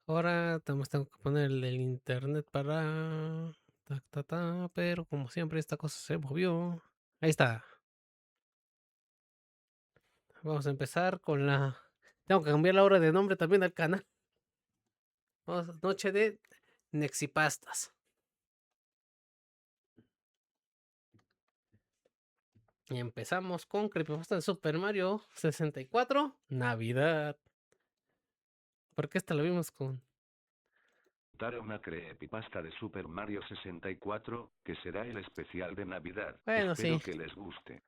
Ahora tengo que poner el internet para... pero como siempre esta cosa se movió. Ahí está. Vamos a empezar con la... Tengo que cambiar la hora de nombre también al canal. Vamos, noche de Nexipastas. Y empezamos con Creepypasta de Super Mario 64, Navidad. Porque esta lo vimos con... Una creepypasta de Super Mario 64, que será el especial de Navidad. Bueno, sí. Espero que les guste.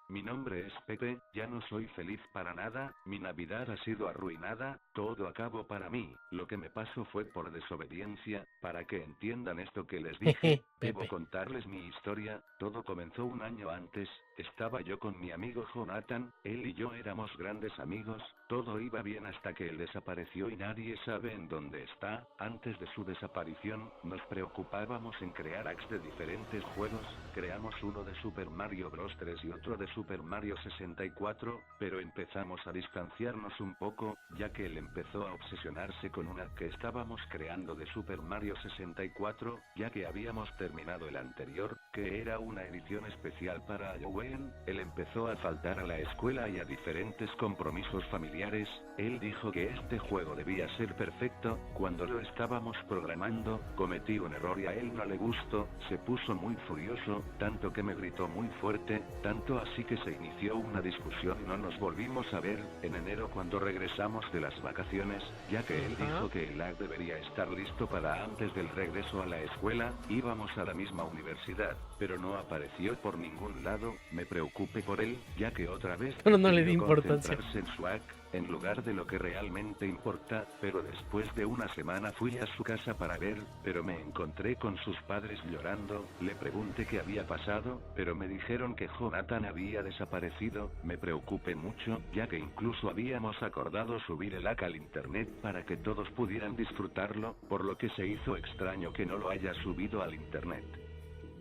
Mi nombre es Pepe, ya no soy feliz para nada, mi Navidad ha sido arruinada, todo acabó para mí, lo que me pasó fue por desobediencia, para que entiendan esto que les dije, Jeje, debo Pepe. contarles mi historia, todo comenzó un año antes, estaba yo con mi amigo Jonathan, él y yo éramos grandes amigos, todo iba bien hasta que él desapareció y nadie sabe en dónde está, antes de su desaparición, nos preocupábamos en crear hacks de diferentes juegos, creamos uno de Super Mario Bros. 3 y otro de Super Mario 64, pero empezamos a distanciarnos un poco, ya que él empezó a obsesionarse con una que estábamos creando de Super Mario 64, ya que habíamos terminado el anterior, que era una edición especial para Halloween, él empezó a faltar a la escuela y a diferentes compromisos familiares, él dijo que este juego debía ser perfecto, cuando lo estábamos programando, cometí un error y a él no le gustó, se puso muy furioso, tanto que me gritó muy fuerte, tanto así que se inició una discusión y no nos volvimos a ver, en enero cuando regresamos de las vacaciones, ya que él Ajá. dijo que el hack debería estar listo para antes del regreso a la escuela, íbamos a la misma universidad, pero no apareció por ningún lado, me preocupé por él, ya que otra vez Pero no le di decidió importancia. concentrarse en su hack, en lugar de lo que realmente importa, pero después de una semana fui a su casa para ver, pero me encontré con sus padres llorando, le pregunté qué había pasado, pero me dijeron que Jonathan había desaparecido, me preocupé mucho, ya que incluso habíamos acordado subir el hack al internet para que todos pudieran disfrutarlo, por lo que se hizo extraño que no lo haya subido al internet.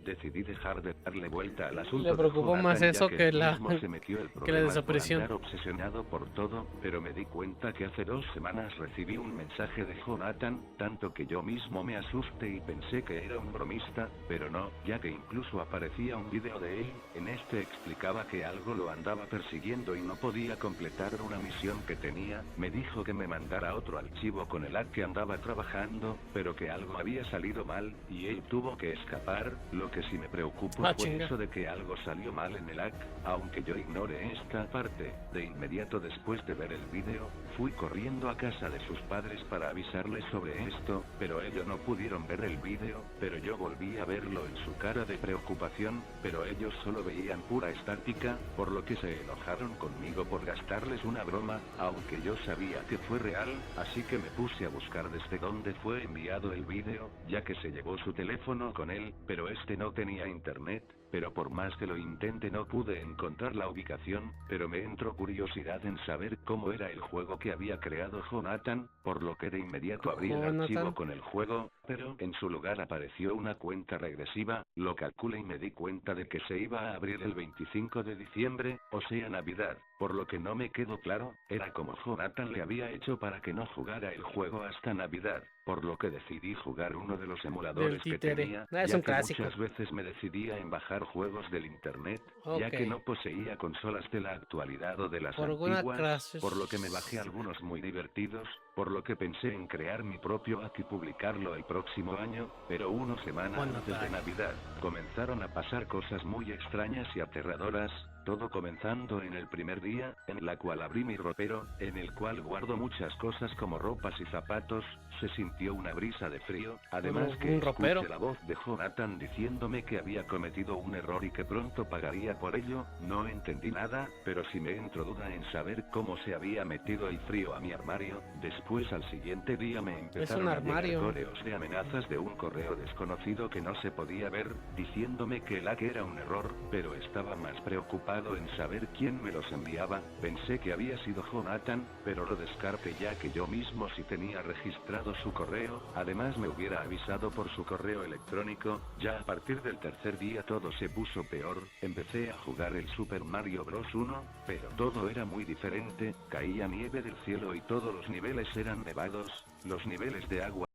Decidí dejar de darle vuelta al Le asunto de preocupó más Jonathan ya eso que él mismo se metió el que la problema por desaparición. andar obsesionado por todo, pero me di cuenta que hace 2 semanas recibí un mensaje de Jonathan, tanto que yo mismo me asusté y pensé que era un bromista, pero no, ya que incluso aparecía un video de él, en este explicaba que algo lo andaba persiguiendo y no podía completar una misión que tenía, me dijo que me mandara otro archivo con el hack que andaba trabajando, pero que algo había salido mal, y él tuvo que escapar, lo que sí me preocupó Ah, fue chinga. eso de que algo salió mal en el hack, aunque yo ignore esta parte, de inmediato después de ver el vídeo, fui corriendo a casa de sus padres para avisarles sobre esto, pero ellos no pudieron ver el vídeo, pero yo volví a verlo en su cara de preocupación, pero ellos solo veían pura estática, por lo que se enojaron conmigo por gastarles una broma, aunque yo sabía que fue real, así que me puse a buscar desde dónde fue enviado el vídeo, ya que se llevó su teléfono con él, pero este no tenía internet, pero por más que lo intente no pude encontrar la ubicación, pero me entró curiosidad en saber cómo era el juego que había creado Jonathan, por lo que de inmediato abrí el archivo Jonathan. con el juego, pero en su lugar apareció una cuenta regresiva, lo calculé y me di cuenta de que se iba a abrir el 25 de diciembre, o sea Navidad, por lo que no me quedó claro, era como Jonathan le había hecho para que no jugara el juego hasta Navidad, por lo que decidí jugar uno de los Del emuladores que títere. tenía, Ah, es ya un que clásico. muchas veces me decidía en bajar juegos del internet, ya Ok. que no poseía consolas de la actualidad o de las Por alguna antiguas, clase. por lo que me bajé algunos muy divertidos, por lo que pensé en crear mi propio hack y publicarlo el próximo año, pero una semana antes de Jonathan. Navidad, comenzaron a pasar cosas muy extrañas y aterradoras, todo comenzando en el primer día, en la cual abrí mi ropero, en el cual guardo muchas cosas como ropas y zapatos, se sintió una brisa de frío, además que Un ropero. escuché la voz de Jonathan diciéndome que había cometido un error y que pronto pagaría por ello, no entendí nada, pero sí me entró duda en saber cómo se había metido el frío a mi armario, después al siguiente día me Es un empezaron a llegar armario. correos de amenazas de un correo desconocido que no se podía ver, diciéndome que el hack era un error, pero estaba más preocupado preocupado en saber quién me los enviaba, pensé que había sido Jonathan, pero lo descarté ya que yo mismo sí tenía registrado su correo, además me hubiera avisado por su correo electrónico. Ya a partir del tercer día todo se puso peor, empecé a jugar el Super Mario Bros. 1, pero todo era muy diferente, caía nieve del cielo y todos los niveles eran nevados, los niveles de agua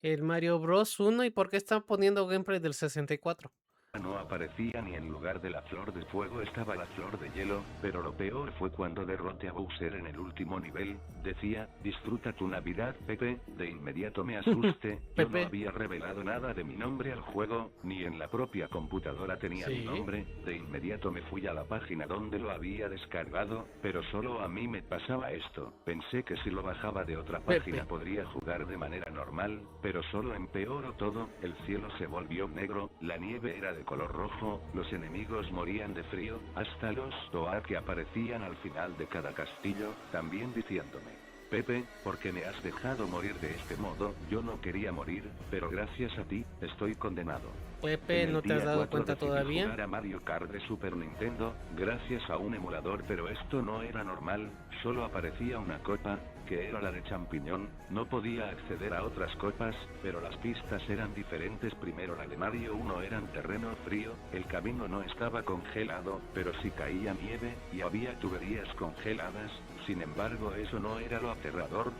El Mario Bros. 1, ¿y por qué están poniendo gameplay del 64? no aparecía ni en lugar de la flor de fuego estaba la flor de hielo, pero lo peor fue cuando derroté a Bowser en el último nivel, decía, disfruta tu Navidad Pepe, de inmediato me asusté, yo no Pepe. había revelado nada de mi nombre al juego, ni en la propia computadora tenía mi Sí. nombre, de inmediato me fui a la página donde lo había descargado, pero solo a mí me pasaba esto, pensé que si lo bajaba de otra página Pepe. podría jugar de manera normal, pero solo empeoró todo, el cielo se volvió negro, la nieve era de color rojo, los enemigos morían de frío, hasta los Toad que aparecían al final de cada castillo, también diciéndome, Pepe, ¿por qué me has dejado morir de este modo? Yo no quería morir, pero gracias a ti, estoy condenado. Pepe, En el ¿no te has día dado 4 cuenta decidí todavía? jugar a Mario Kart de Super Nintendo, gracias a un emulador, pero esto no era normal, solo aparecía una copa, que era la de champiñón, no podía acceder a otras copas, pero las pistas eran diferentes. Primero la de Mario 1 era en terreno frío, el camino no estaba congelado, pero sí caía nieve, y había tuberías congeladas. Sin embargo, eso no era lo aterrador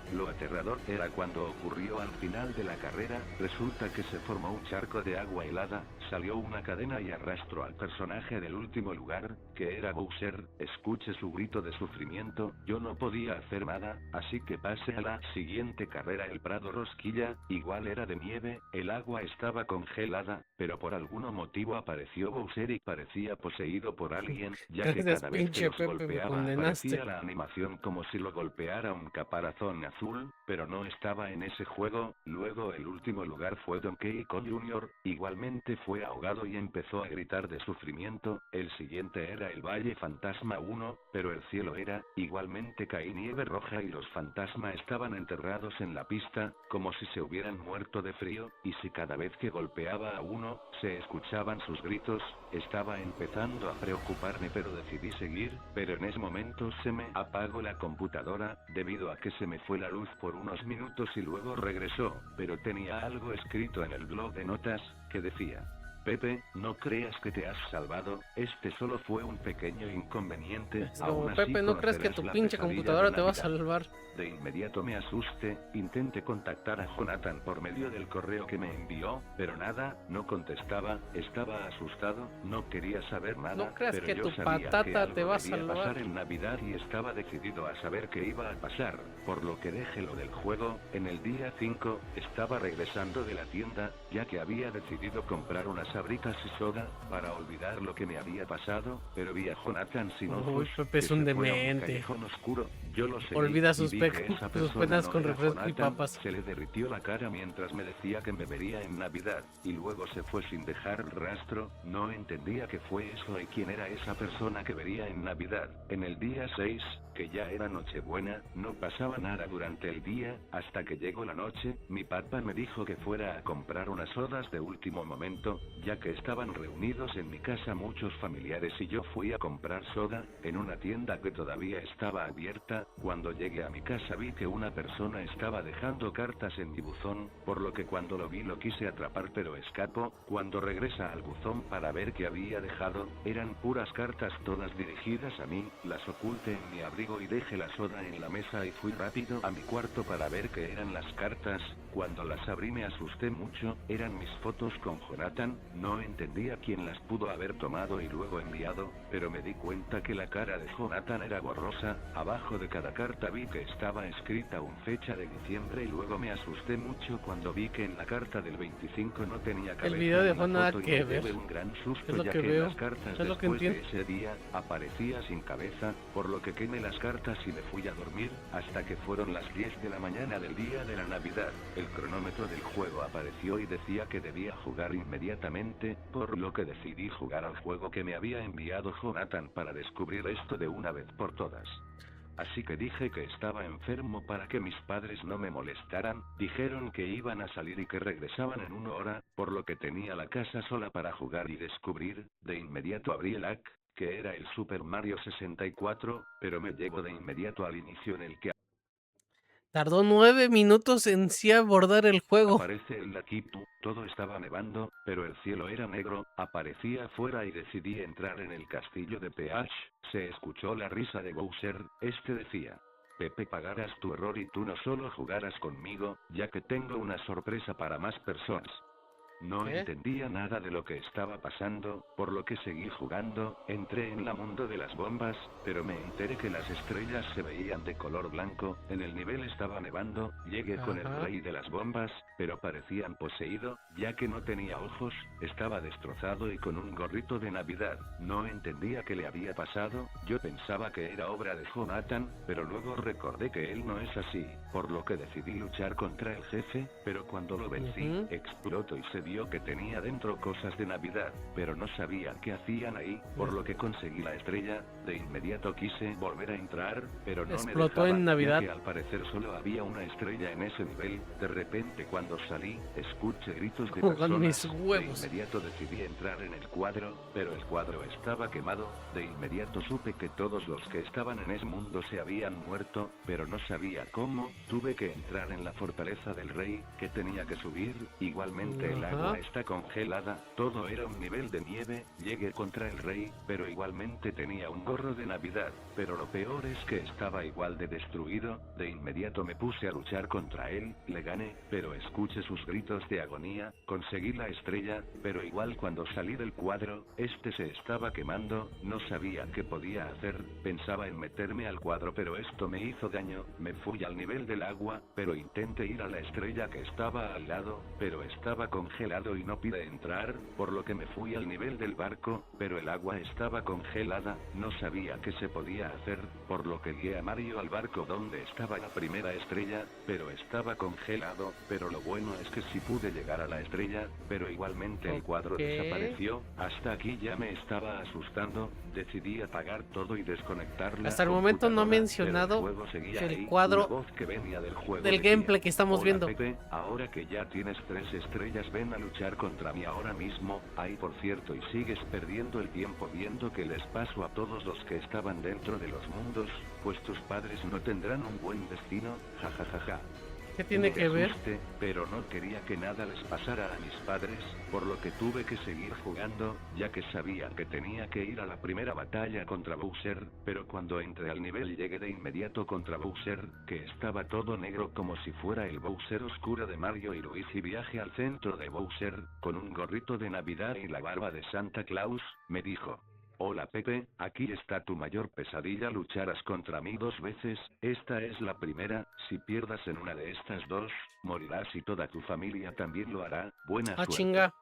era cuando ocurrió al final de la carrera, resulta que se formó un charco de agua helada, salió una cadena y arrastró al personaje del último lugar, que era Bowser, escuché su grito de sufrimiento, yo no podía hacer nada, así que pasé a la siguiente carrera. El Prado Rosquilla, igual era de nieve, el agua estaba congelada, pero por algún motivo apareció Bowser y parecía poseído por alguien, ya que Gracias, cada vez que pinche los Pepe, me golpeaba condenaste. aparecía la animación como si lo golpeara un caparazón azul, pero no estaba en ese juego. Luego el último lugar fue Donkey Kong Jr., igualmente fue ahogado y empezó a gritar de sufrimiento. El siguiente era el Valle Fantasma 1, pero el cielo era, igualmente caí nieve roja y los fantasmas estaban enterrados en la pista, como si se hubieran muerto de frío, y si cada vez que golpeaba a uno, se escuchaban sus gritos, estaba empezando a preocuparme, pero decidí seguir, pero en ese momento se me apagó la computadora, debido a que se me fue la luz por unos minutos y luego regresó, pero tenía algo escrito en el blog de notas, que decía, Pepe, no creas que te has salvado, este solo fue un pequeño inconveniente, Es aún como, así Pepe, no crees que conocerás tu la pinche pesadilla computadora de te va a Navidad. salvar. De inmediato me asusté, intenté contactar a Jonathan por medio del correo que me envió, pero nada, no contestaba, estaba asustado, no quería saber nada, No creas pero que yo tu sabía que patata algo te va a debía salvar. pasar en Navidad y estaba decidido a saber qué iba a pasar, por lo que dejé lo del juego. En el día 5, estaba regresando de la tienda, ya que había decidido comprar unas sabritas y soda, para olvidar lo que me había pasado, pero vi a Jonathan sin Uy, ojos, Pepe que es un se fue a un demente. callejón oscuro, yo lo seguí, Olvida y sus, vi que esa sus persona penas no con era refresco y Jonathan, papas. se le derritió la cara mientras me decía que me vería en Navidad, y luego se fue sin dejar rastro, no entendía qué fue eso y quién era esa persona que vería en Navidad. En el día 6, que ya era Nochebuena, no pasaba nada durante el día, hasta que llegó la noche, mi papá me dijo que fuera a comprar unas sodas de último momento, ya que estaban reunidos en mi casa muchos familiares y yo fui a comprar soda, en una tienda que todavía estaba abierta. Cuando llegué a mi casa vi que una persona estaba dejando cartas en mi buzón, por lo que cuando lo vi lo quise atrapar pero escapó. Cuando regresa al buzón para ver qué había dejado, eran puras cartas todas dirigidas a mí, las oculté en mi abrigo y dejé la soda en la mesa y fui rápido a mi cuarto para ver qué eran las cartas. Cuando las abrí me asusté mucho, eran mis fotos con Jonathan, no entendía quién las pudo haber tomado y luego enviado, pero me di cuenta que la cara de Jonathan era borrosa, abajo de cada carta vi que estaba escrita una fecha de diciembre y luego me asusté mucho cuando vi que en la carta del 25 no tenía cabeza. El video de en la Juan nada foto y que me ver. llevé un gran susto Es lo ya que que veo. en las cartas Es lo que después de entiendo. ese día, aparecía sin cabeza, por lo que quemé las cartas y me fui a dormir, hasta que fueron las 10 de la mañana del día de la Navidad. El cronómetro del juego apareció y decía que debía jugar inmediatamente, por lo que decidí jugar al juego que me había enviado Jonathan para descubrir esto de una vez por todas. Así que dije que estaba enfermo para que mis padres no me molestaran, dijeron que iban a salir y que regresaban en 1 hora, por lo que tenía la casa sola para jugar y descubrir. De inmediato abrí el hack, que era el Super Mario 64, pero me llevo de inmediato al inicio en el que Tardó 9 minutos en sí abordar el juego. aparece el Lakitu, todo estaba nevando, pero el cielo era negro, aparecí afuera y decidí entrar en el castillo de Peach. Se escuchó la risa de Bowser, este decía: Pepe, pagarás tu error y tú no solo jugarás conmigo, ya que tengo una sorpresa para más personas. No ¿Qué? entendía nada de lo que estaba pasando, por lo que seguí jugando, entré en la mundo de las bombas, pero me enteré que las estrellas se veían de color blanco, en el nivel estaba nevando, llegué con el Ajá. rey de las bombas, pero parecían poseído, ya que no tenía ojos, estaba destrozado y con un gorrito de Navidad, no entendía qué le había pasado, yo pensaba que era obra de Jonathan, pero luego recordé que él no es así, por lo que decidí luchar contra el jefe, pero cuando lo vencí, Ujú. explotó y se vio que tenía dentro cosas de Navidad, pero no sabía qué hacían ahí, por lo que conseguí la estrella, de inmediato quise volver a entrar, pero no me Explotó dejaban, en ya Navidad. que al parecer solo había una estrella en ese nivel, de repente cuando salí, escuché gritos de Con mis personas, de huevos. inmediato decidí entrar en el cuadro, pero el cuadro estaba quemado, de inmediato supe que todos los que estaban en ese mundo se habían muerto, pero no sabía cómo, tuve que entrar en la fortaleza del rey, que tenía que subir, igualmente el agua está congelada, todo era un nivel de nieve, llegué contra el rey, pero igualmente tenía un gorro de Navidad, pero lo peor es que estaba igual de destruido, de inmediato me puse a luchar contra él, le gané, pero escuché sus gritos de agonía, conseguí la estrella, pero igual cuando salí del cuadro, este se estaba quemando, no sabía qué podía hacer, pensaba en meterme al cuadro pero esto me hizo daño, me fui al nivel del agua, pero intenté ir a la estrella que estaba al lado, pero estaba congelado y no pude entrar, por lo que me fui al nivel del barco, pero el agua estaba congelada, no sabía qué se podía hacer, por lo que guié a Mario al barco donde estaba la primera estrella, pero estaba congelado, pero lo bueno es que sí pude llegar a la estrella, pero igualmente el cuadro Ok. desapareció, hasta aquí ya me estaba asustando, decidí apagar todo y desconectar la Hasta el momento no ha computadora, mencionado pero el juego seguía el ahí, cuadro una voz que venía del juego del decía: gameplay que estamos Hola viendo. Pepe, ahora que ya tienes 3 estrellas ven a luchar contra mí ahora mismo, ay por cierto y sigues perdiendo el tiempo viendo que les paso a todos los que estaban dentro de los mundos, pues tus padres no tendrán un buen destino, jajajaja. ¿Qué tiene que ver? Asusté, pero no quería que nada les pasara a mis padres, por lo que tuve que seguir jugando, ya que sabía que tenía que ir a la primera batalla contra Bowser, pero cuando entré al nivel llegué de inmediato contra Bowser, que estaba todo negro como si fuera el Bowser oscuro de Mario y Luigi. Viaje al centro de Bowser, con un gorrito de Navidad y la barba de Santa Claus, me dijo: Hola Pepe, aquí está tu mayor pesadilla, lucharás contra mí 2 veces, esta es la primera, si pierdas en una de estas 2, morirás y toda tu familia también lo hará, buena Ah, suerte. chinga.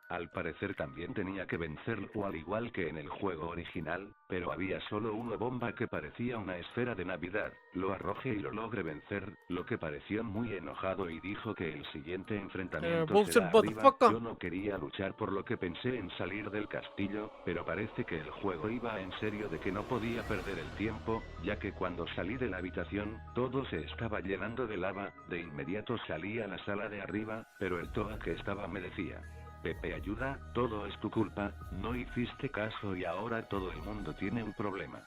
Al parecer también tenía que vencerlo al igual que en el juego original, pero había solo una bomba que parecía una esfera de Navidad, lo arrojé y lo logré vencer, lo que pareció muy enojado y dijo que el siguiente enfrentamiento Bowser, será arriba, motherfucker. yo no quería luchar por lo que pensé en salir del castillo, pero parece que el juego iba en serio de que no podía perder el tiempo, ya que cuando salí de la habitación, todo se estaba llenando de lava, de inmediato salí a la sala de arriba, pero el Toa que estaba me decía: Pepe ayuda, todo es tu culpa, no hiciste caso y ahora todo el mundo tiene un problema.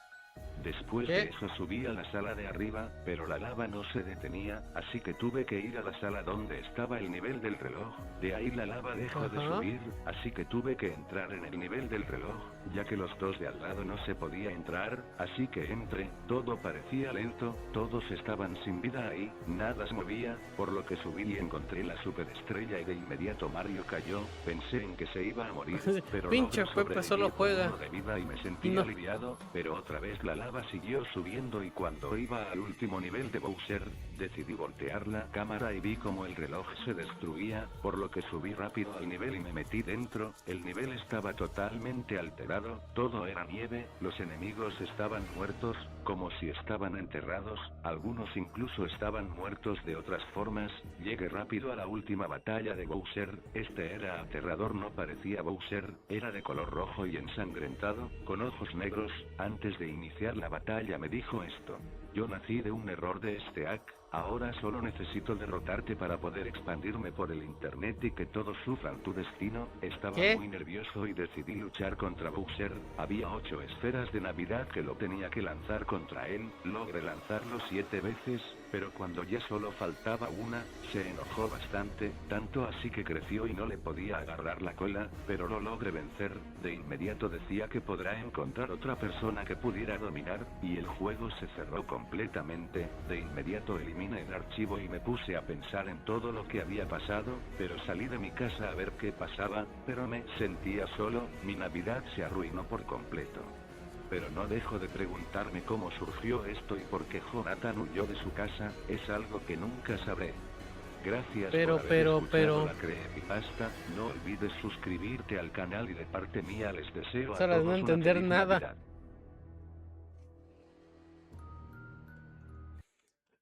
Después de ¿Qué? eso subí a la sala de arriba, pero la lava no se detenía, así que tuve que ir a la sala donde estaba el nivel del reloj, de ahí la lava dejó de Ajá. subir, así que tuve que entrar en el nivel del reloj, ya que los dos de al lado no se podía entrar, así que entré, todo parecía lento, todos estaban sin vida ahí, nada se movía, por lo que subí y encontré la superestrella y de inmediato Mario cayó, pensé en que se iba a morir, pero Pinche logré Pepe solo sobrevivir con juega. 1 de vida y me sentí No. aliviado, pero otra vez la lava siguió subiendo y cuando iba al último nivel de Bowser, decidí voltear la cámara y vi como el reloj se destruía, por lo que subí rápido al nivel y me metí dentro, el nivel estaba totalmente alterado, todo era nieve, los enemigos estaban muertos, como si estaban enterrados, algunos incluso estaban muertos de otras formas, llegué rápido a la última batalla de Bowser, este era aterrador, no parecía Bowser, era de color rojo y ensangrentado, con ojos negros, antes de iniciar la batalla me dijo esto: yo nací de un error de este hack, Ahora solo necesito derrotarte para poder expandirme por el internet y que todos sufran tu destino. Estaba ¿Qué? muy nervioso y decidí luchar contra Bowser. Había 8 esferas de Navidad que lo tenía que lanzar contra él. Logré lanzarlo 7 veces, pero cuando ya solo faltaba una, se enojó bastante, tanto así que creció y no le podía agarrar la cola, pero lo logré vencer. De inmediato decía que podrá encontrar otra persona que pudiera dominar, y el juego se cerró completamente. De inmediato eliminé el archivo y me puse a pensar en todo lo que había pasado, pero salí de mi casa a ver qué pasaba, pero me sentía solo. Mi Navidad se arruinó por completo. Pero no dejo de preguntarme cómo surgió esto y por qué Jonathan huyó de su casa. Es algo que nunca sabré. Gracias por haber escuchado la creepypasta. No olvides suscribirte al canal y de parte mía les deseo a Solo de todos no una entender feliz nada. Navidad.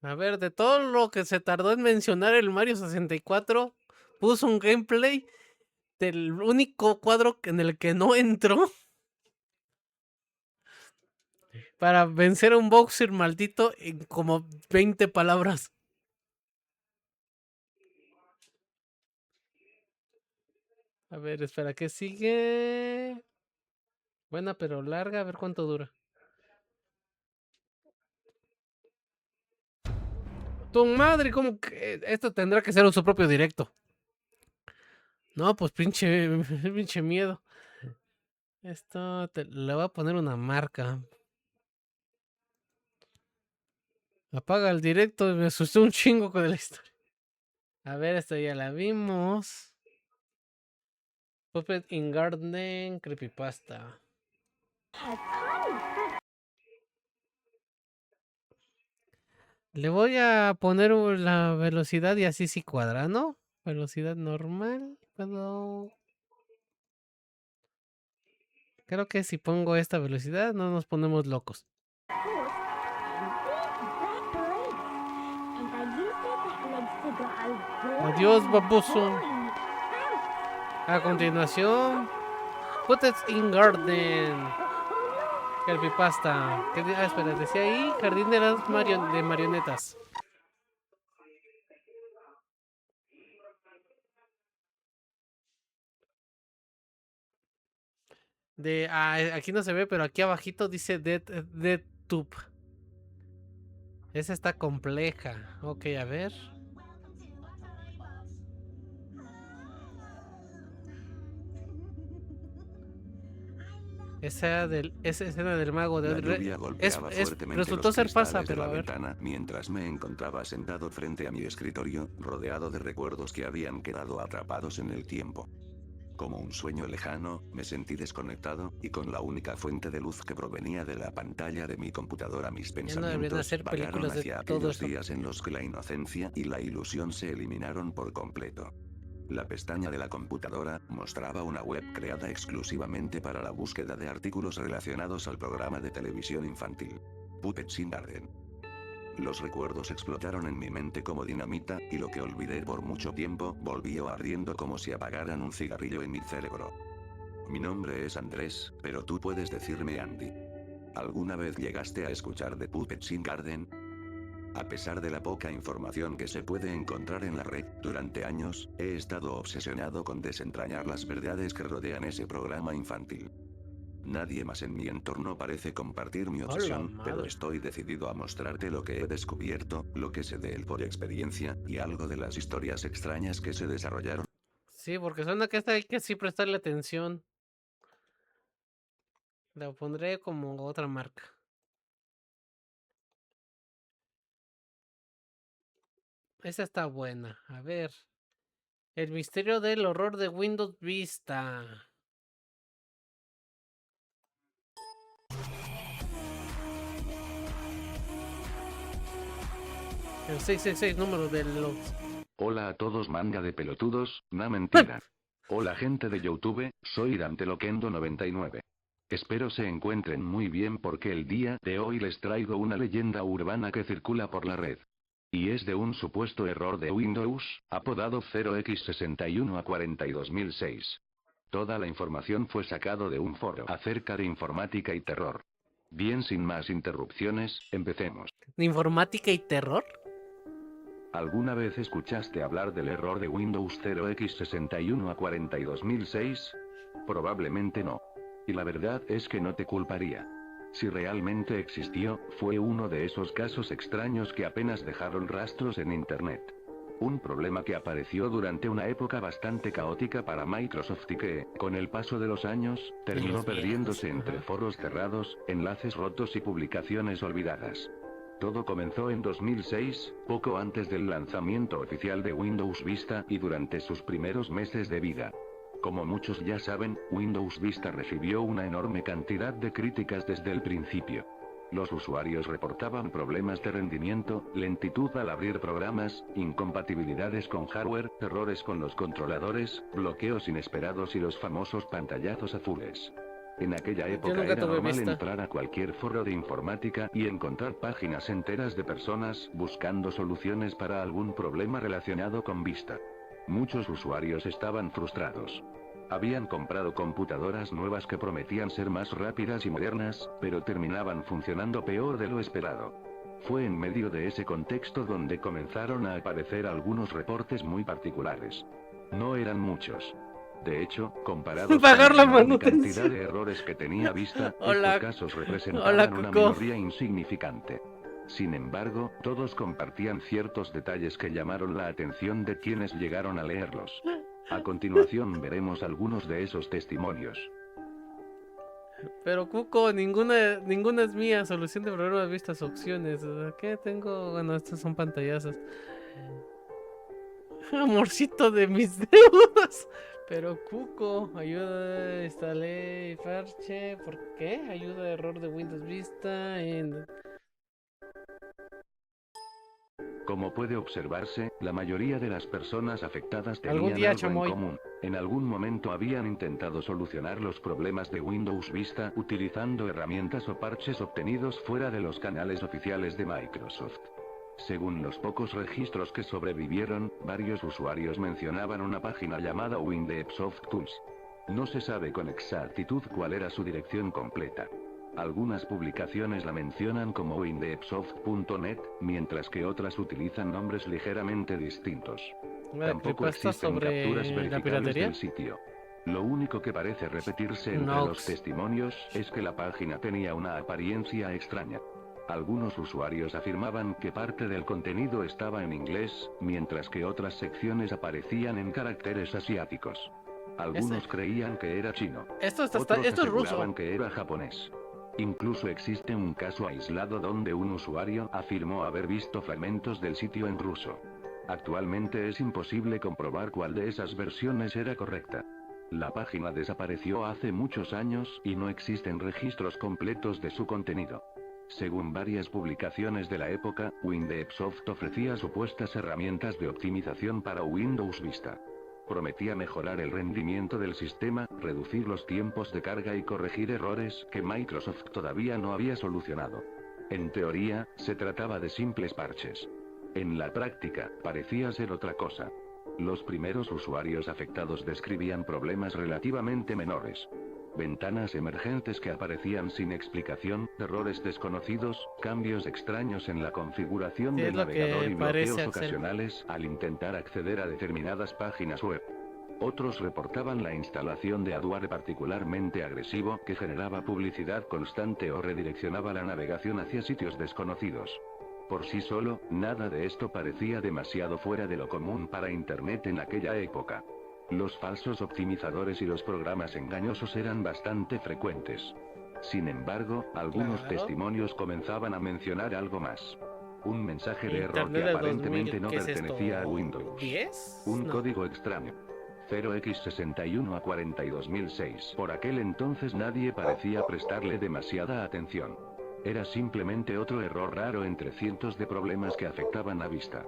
A ver, de todo lo que se tardó en mencionar el Mario 64, puso un gameplay del único cuadro en el que no entró para vencer a un Bowser maldito en como 20 palabras. A ver, espera, ¿qué sigue? Buena pero larga, a ver cuánto dura. Tu madre, ¿cómo que esto tendrá que ser su propio directo? No, pues pinche, pinche miedo. Esto le voy a poner una marca. Apaga el directo, me asusté un chingo con la historia. A ver, esta ya la vimos. Puppet in Garden, Creepypasta. Le voy a poner la velocidad y así sí cuadra, ¿no? Velocidad normal. Puedo. Creo que si pongo esta velocidad no nos ponemos locos. Adiós, baboso. A continuación, Put It in Garden. Creepypasta. Espera, decía ahí Jardín de las de marionetas. Aquí no se ve, pero aquí abajito dice Dead Tube. Esa está compleja. Ok, a ver. Esa escena del mago de La lluvia golpeaba fuertemente resultó los ser falsa, cristales de pero la a ver. ventana mientras me encontraba sentado frente a mi escritorio, rodeado de recuerdos que habían quedado atrapados en el tiempo. Como un sueño lejano, me sentí desconectado, y con la única fuente de luz que provenía de la pantalla de mi computadora mis pensamientos vagaron hacia aquellos días en los que la inocencia y la ilusión se eliminaron por completo. La pestaña de la computadora mostraba una web creada exclusivamente para la búsqueda de artículos relacionados al programa de televisión infantil. Puppets in Garden. Los recuerdos explotaron en mi mente como dinamita, y lo que olvidé por mucho tiempo volvió ardiendo como si apagaran un cigarrillo en mi cerebro. Mi nombre es Andrés, pero tú puedes decirme Andy. ¿Alguna vez llegaste a escuchar de Puppets in Garden? A pesar de la poca información que se puede encontrar en la red, durante años, he estado obsesionado con desentrañar las verdades que rodean ese programa infantil. Nadie más en mi entorno parece compartir mi obsesión, pero estoy decidido a mostrarte lo que he descubierto, lo que sé de él por experiencia, y algo de las historias extrañas que se desarrollaron. Sí, porque suena que esta hay que sí prestarle atención. La pondré como otra marca. Esa está buena. A ver. El misterio del horror de Windows Vista. El 666 número de los... Hola a todos manga de pelotudos, na mentira. Hola gente de YouTube, soy Danteloquendo99. Espero se encuentren muy bien porque el día de hoy les traigo una leyenda urbana que circula por la red. Y es de un supuesto error de Windows, apodado 0x61 a 42006. Toda la información fue sacado de un foro acerca de informática y terror. Bien, sin más interrupciones, empecemos. ¿De informática y terror? ¿Alguna vez escuchaste hablar del error de Windows 0x61 a 42006? Probablemente no. Y la verdad es que no te culparía. Si realmente existió, fue uno de esos casos extraños que apenas dejaron rastros en Internet. Un problema que apareció durante una época bastante caótica para Microsoft y que, con el paso de los años, terminó perdiéndose entre foros cerrados, enlaces rotos y publicaciones olvidadas. Todo comenzó en 2006, poco antes del lanzamiento oficial de Windows Vista y durante sus primeros meses de vida. Como muchos ya saben, Windows Vista recibió una enorme cantidad de críticas desde el principio. Los usuarios reportaban problemas de rendimiento, lentitud al abrir programas, incompatibilidades con hardware, errores con los controladores, bloqueos inesperados y los famosos pantallazos azules. En aquella época era normal entrar a cualquier foro de informática y encontrar páginas enteras de personas buscando soluciones para algún problema relacionado con Vista. Muchos usuarios estaban frustrados. Habían comprado computadoras nuevas que prometían ser más rápidas y modernas, pero terminaban funcionando peor de lo esperado. Fue en medio de ese contexto donde comenzaron a aparecer algunos reportes muy particulares. No eran muchos. De hecho, comparados con la enorme cantidad de errores que tenía Vista, estos casos representaban una minoría insignificante. Sin embargo, todos compartían ciertos detalles que llamaron la atención de quienes llegaron a leerlos. A continuación veremos algunos de esos testimonios. Pero Cuco, ninguna es mía. Solución de problemas, vistas, opciones. ¿Qué tengo? Bueno, estos son pantallazos. Amorcito de mis deudas. Pero Cuco, ayuda, instalé parche. ¿Por qué? Ayuda, error de Windows Vista en... Como puede observarse, la mayoría de las personas afectadas tenían algo en común. En algún momento habían intentado solucionar los problemas de Windows Vista utilizando herramientas o parches obtenidos fuera de los canales oficiales de Microsoft. Según los pocos registros que sobrevivieron, varios usuarios mencionaban una página llamada Windows Tools. No se sabe con exactitud cuál era su dirección completa. Algunas publicaciones la mencionan como windowsoft.net, mientras que otras utilizan nombres ligeramente distintos. Tampoco existen capturas verificables del sitio. Lo único que parece repetirse entre los testimonios es que la página tenía una apariencia extraña. Algunos usuarios afirmaban que parte del contenido estaba en inglés, mientras que otras secciones aparecían en caracteres asiáticos. Algunos creían que era chino. Esto es ruso. Que era japonés. Incluso existe un caso aislado donde un usuario afirmó haber visto fragmentos del sitio en ruso. Actualmente es imposible comprobar cuál de esas versiones era correcta. La página desapareció hace muchos años y no existen registros completos de su contenido. Según varias publicaciones de la época, Windowsoft ofrecía supuestas herramientas de optimización para Windows Vista. Prometía mejorar el rendimiento del sistema, reducir los tiempos de carga y corregir errores que Microsoft todavía no había solucionado. En teoría, se trataba de simples parches. En la práctica, parecía ser otra cosa. Los primeros usuarios afectados describían problemas relativamente menores. Ventanas emergentes que aparecían sin explicación, errores desconocidos, cambios extraños en la configuración del navegador y bloqueos ocasionales al intentar acceder a determinadas páginas web. Otros reportaban la instalación de adware particularmente agresivo que generaba publicidad constante o redireccionaba la navegación hacia sitios desconocidos. Por sí solo, nada de esto parecía demasiado fuera de lo común para Internet en aquella época. Los falsos optimizadores y los programas engañosos eran bastante frecuentes. Sin embargo, algunos testimonios comenzaban a mencionar algo más. Un mensaje de error que aparentemente no pertenecía a Windows. Un código extraño. 0x61 a 42006. Por aquel entonces nadie parecía prestarle demasiada atención. Era simplemente otro error raro entre cientos de problemas que afectaban a Vista.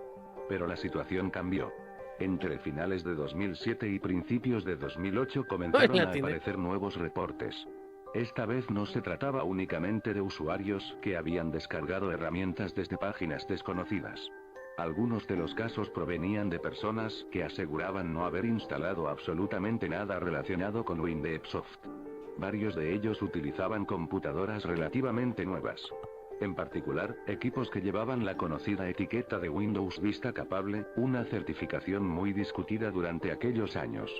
Pero la situación cambió. Entre finales de 2007 y principios de 2008 comenzaron a aparecer nuevos reportes. Esta vez no se trataba únicamente de usuarios que habían descargado herramientas desde páginas desconocidas. Algunos de los casos provenían de personas que aseguraban no haber instalado absolutamente nada relacionado con Windowsoft. Varios de ellos utilizaban computadoras relativamente nuevas. En particular, equipos que llevaban la conocida etiqueta de Windows Vista Capable, una certificación muy discutida durante aquellos años.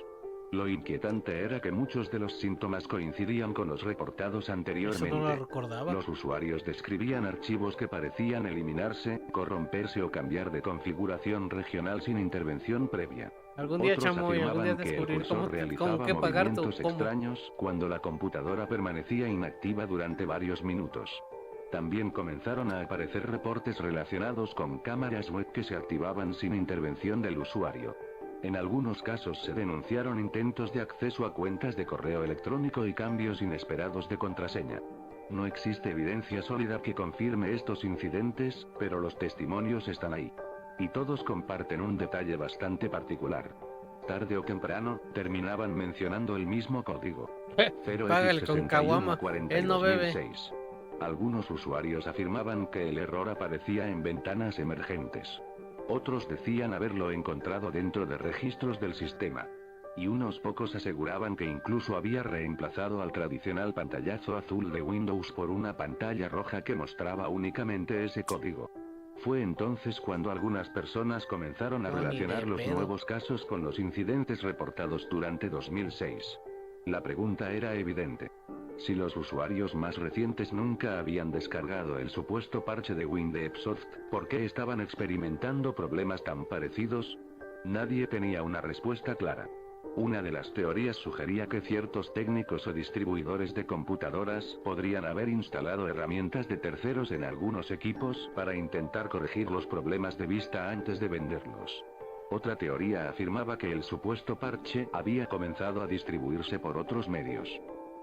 Lo inquietante era que muchos de los síntomas coincidían con los reportados Eso anteriormente. no lo recordaba. Los usuarios describían archivos que parecían eliminarse, corromperse o cambiar de configuración regional sin intervención previa. Algún día, Otros Chamoy, algún día afirmaban que el descubrir cursor cómo realizaba qué pagar tu movimientos combo. extraños cuando la computadora permanecía inactiva durante varios minutos. También comenzaron a aparecer reportes relacionados con cámaras web que se activaban sin intervención del usuario. En algunos casos se denunciaron intentos de acceso a cuentas de correo electrónico y cambios inesperados de contraseña. No existe evidencia sólida que confirme estos incidentes, pero los testimonios están ahí. Y todos comparten un detalle bastante particular. Tarde o temprano, terminaban mencionando el mismo código. Págale con caguama, él no bebe. 0x6140-2006. Algunos usuarios afirmaban que el error aparecía en ventanas emergentes. Otros decían haberlo encontrado dentro de registros del sistema. Y unos pocos aseguraban que incluso había reemplazado al tradicional pantallazo azul de Windows por una pantalla roja que mostraba únicamente ese código. Fue entonces cuando algunas personas comenzaron a No, ni de relacionar los pedo. nuevos casos con los incidentes reportados durante 2006. La pregunta era evidente. Si los usuarios más recientes nunca habían descargado el supuesto parche de Windows, ¿por qué estaban experimentando problemas tan parecidos? Nadie tenía una respuesta clara. Una de las teorías sugería que ciertos técnicos o distribuidores de computadoras podrían haber instalado herramientas de terceros en algunos equipos para intentar corregir los problemas de vista antes de venderlos. Otra teoría afirmaba que el supuesto parche había comenzado a distribuirse por otros medios.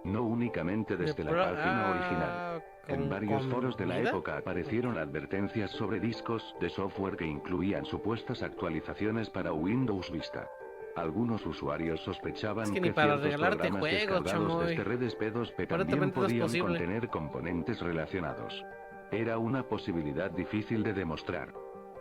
No únicamente desde la página original. En varios foros de la época aparecieron advertencias sobre discos de software que incluían supuestas actualizaciones para Windows Vista. Algunos usuarios sospechaban Es que que ni para ciertos regalarte programas juegos, descargados chamoy. desde redes P2P también Aparentemente no es podían posible. contener componentes relacionados. Era una posibilidad difícil de demostrar.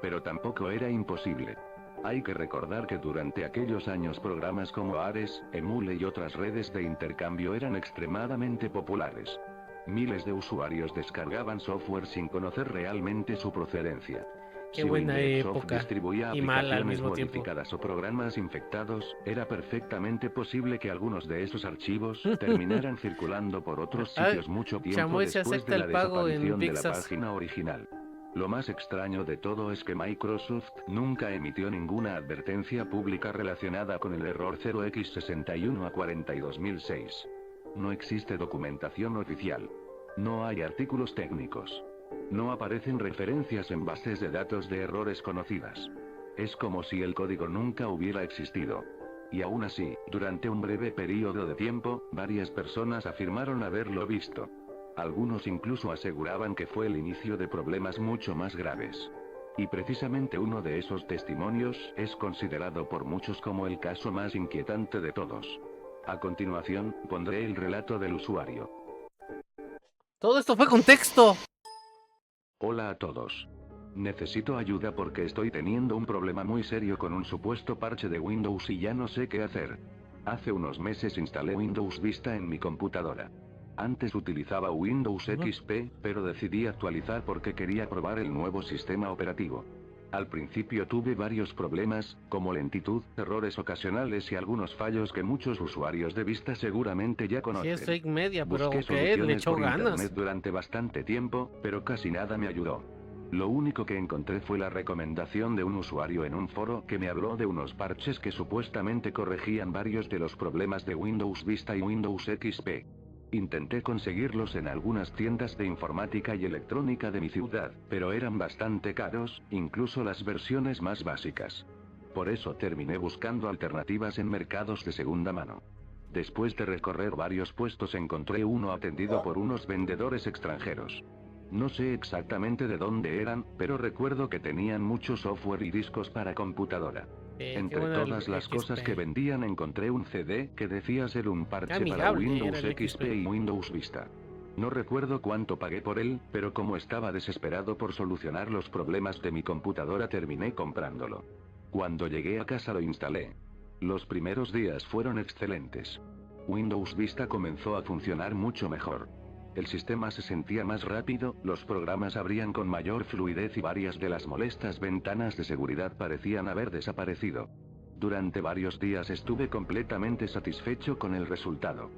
Pero tampoco era imposible. Hay que recordar que durante aquellos años programas como Ares, Emule y otras redes de intercambio eran extremadamente populares. Miles de usuarios descargaban software sin conocer realmente su procedencia. Qué Si buena Windows época, distribuía y mala al aplicaciones mismo tiempo. modificadas o programas infectados, era perfectamente posible que algunos de esos archivos terminaran circulando por otros Ay, sitios mucho tiempo Chamoy se después acepta de la el pago en desaparición de la Pixas. página original. Lo más extraño de todo es que Microsoft nunca emitió ninguna advertencia pública relacionada con el error 0x6140-2006. No existe documentación oficial. No hay artículos técnicos. No aparecen referencias en bases de datos de errores conocidas. Es como si el código nunca hubiera existido. Y aún así, durante un breve periodo de tiempo, varias personas afirmaron haberlo visto. Algunos incluso aseguraban que fue el inicio de problemas mucho más graves. Y precisamente uno de esos testimonios es considerado por muchos como el caso más inquietante de todos. A continuación, pondré el relato del usuario. Todo esto fue con texto. Hola a todos. Necesito ayuda porque estoy teniendo un problema muy serio con un supuesto parche de Windows y ya no sé qué hacer. Hace unos meses instalé Windows Vista en mi computadora. Antes utilizaba Windows XP, pero decidí actualizar porque quería probar el nuevo sistema operativo. Al principio tuve varios problemas, como lentitud, errores ocasionales y algunos fallos que muchos usuarios de Vista seguramente ya Sí, conocen. es fake media, pero Busqué que le soluciones echó por ganas. internet durante bastante tiempo, pero casi nada me ayudó. Lo único que encontré fue la recomendación de un usuario en un foro que me habló de unos parches que supuestamente corregían varios de los problemas de Windows Vista y Windows XP. Intenté conseguirlos en algunas tiendas de informática y electrónica de mi ciudad, pero eran bastante caros, incluso las versiones más básicas. Por eso terminé buscando alternativas en mercados de segunda mano. Después de recorrer varios puestos encontré uno atendido por unos vendedores extranjeros. No sé exactamente de dónde eran, pero recuerdo que tenían mucho software y discos para computadora. Qué Entre bueno el todas las XP. cosas que vendían encontré un CD que decía ser un parche para Amigable Windows era el XP XP. y Windows Vista. No recuerdo cuánto pagué por él, pero como estaba desesperado por solucionar los problemas de mi computadora terminé comprándolo. Cuando llegué a casa lo instalé. Los primeros días fueron excelentes. Windows Vista comenzó a funcionar mucho mejor. El sistema se sentía más rápido, los programas abrían con mayor fluidez y varias de las molestas ventanas de seguridad parecían haber desaparecido. Durante varios días estuve completamente satisfecho con el resultado.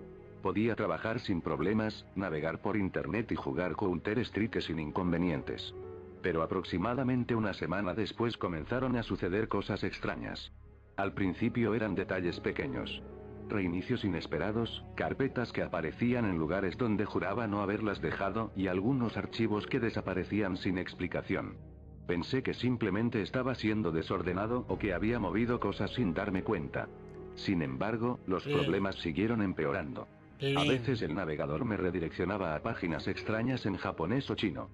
Podía trabajar sin problemas, navegar por internet y jugar Counter-Strike sin inconvenientes. Pero aproximadamente una semana después comenzaron a suceder cosas extrañas. Al principio eran detalles pequeños. Reinicios inesperados, carpetas que aparecían en lugares donde juraba no haberlas dejado y algunos archivos que desaparecían sin explicación. Pensé que simplemente estaba siendo desordenado o que había movido cosas sin darme cuenta. Sin embargo, los problemas siguieron empeorando. A veces el navegador me redireccionaba a páginas extrañas en japonés o chino.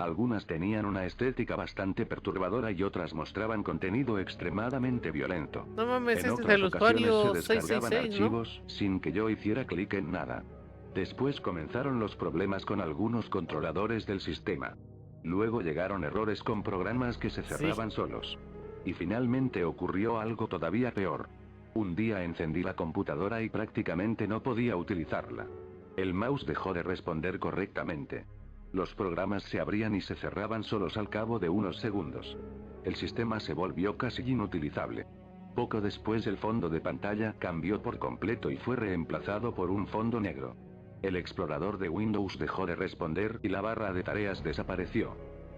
Algunas tenían una estética bastante perturbadora y otras mostraban contenido extremadamente violento. No mames, En este es otras el ocasiones usuario se descargaban 666, ¿no? archivos sin que yo hiciera clic en nada. Después comenzaron los problemas con algunos controladores del sistema. Luego llegaron errores con programas que se cerraban solos. Y finalmente ocurrió algo todavía peor. Un día encendí la computadora y prácticamente no podía utilizarla. El mouse dejó de responder correctamente. Los programas se abrían y se cerraban solos al cabo de unos segundos. El sistema se volvió casi inutilizable. Poco después el fondo de pantalla cambió por completo y fue reemplazado por un fondo negro. El explorador de Windows dejó de responder y la barra de tareas desapareció.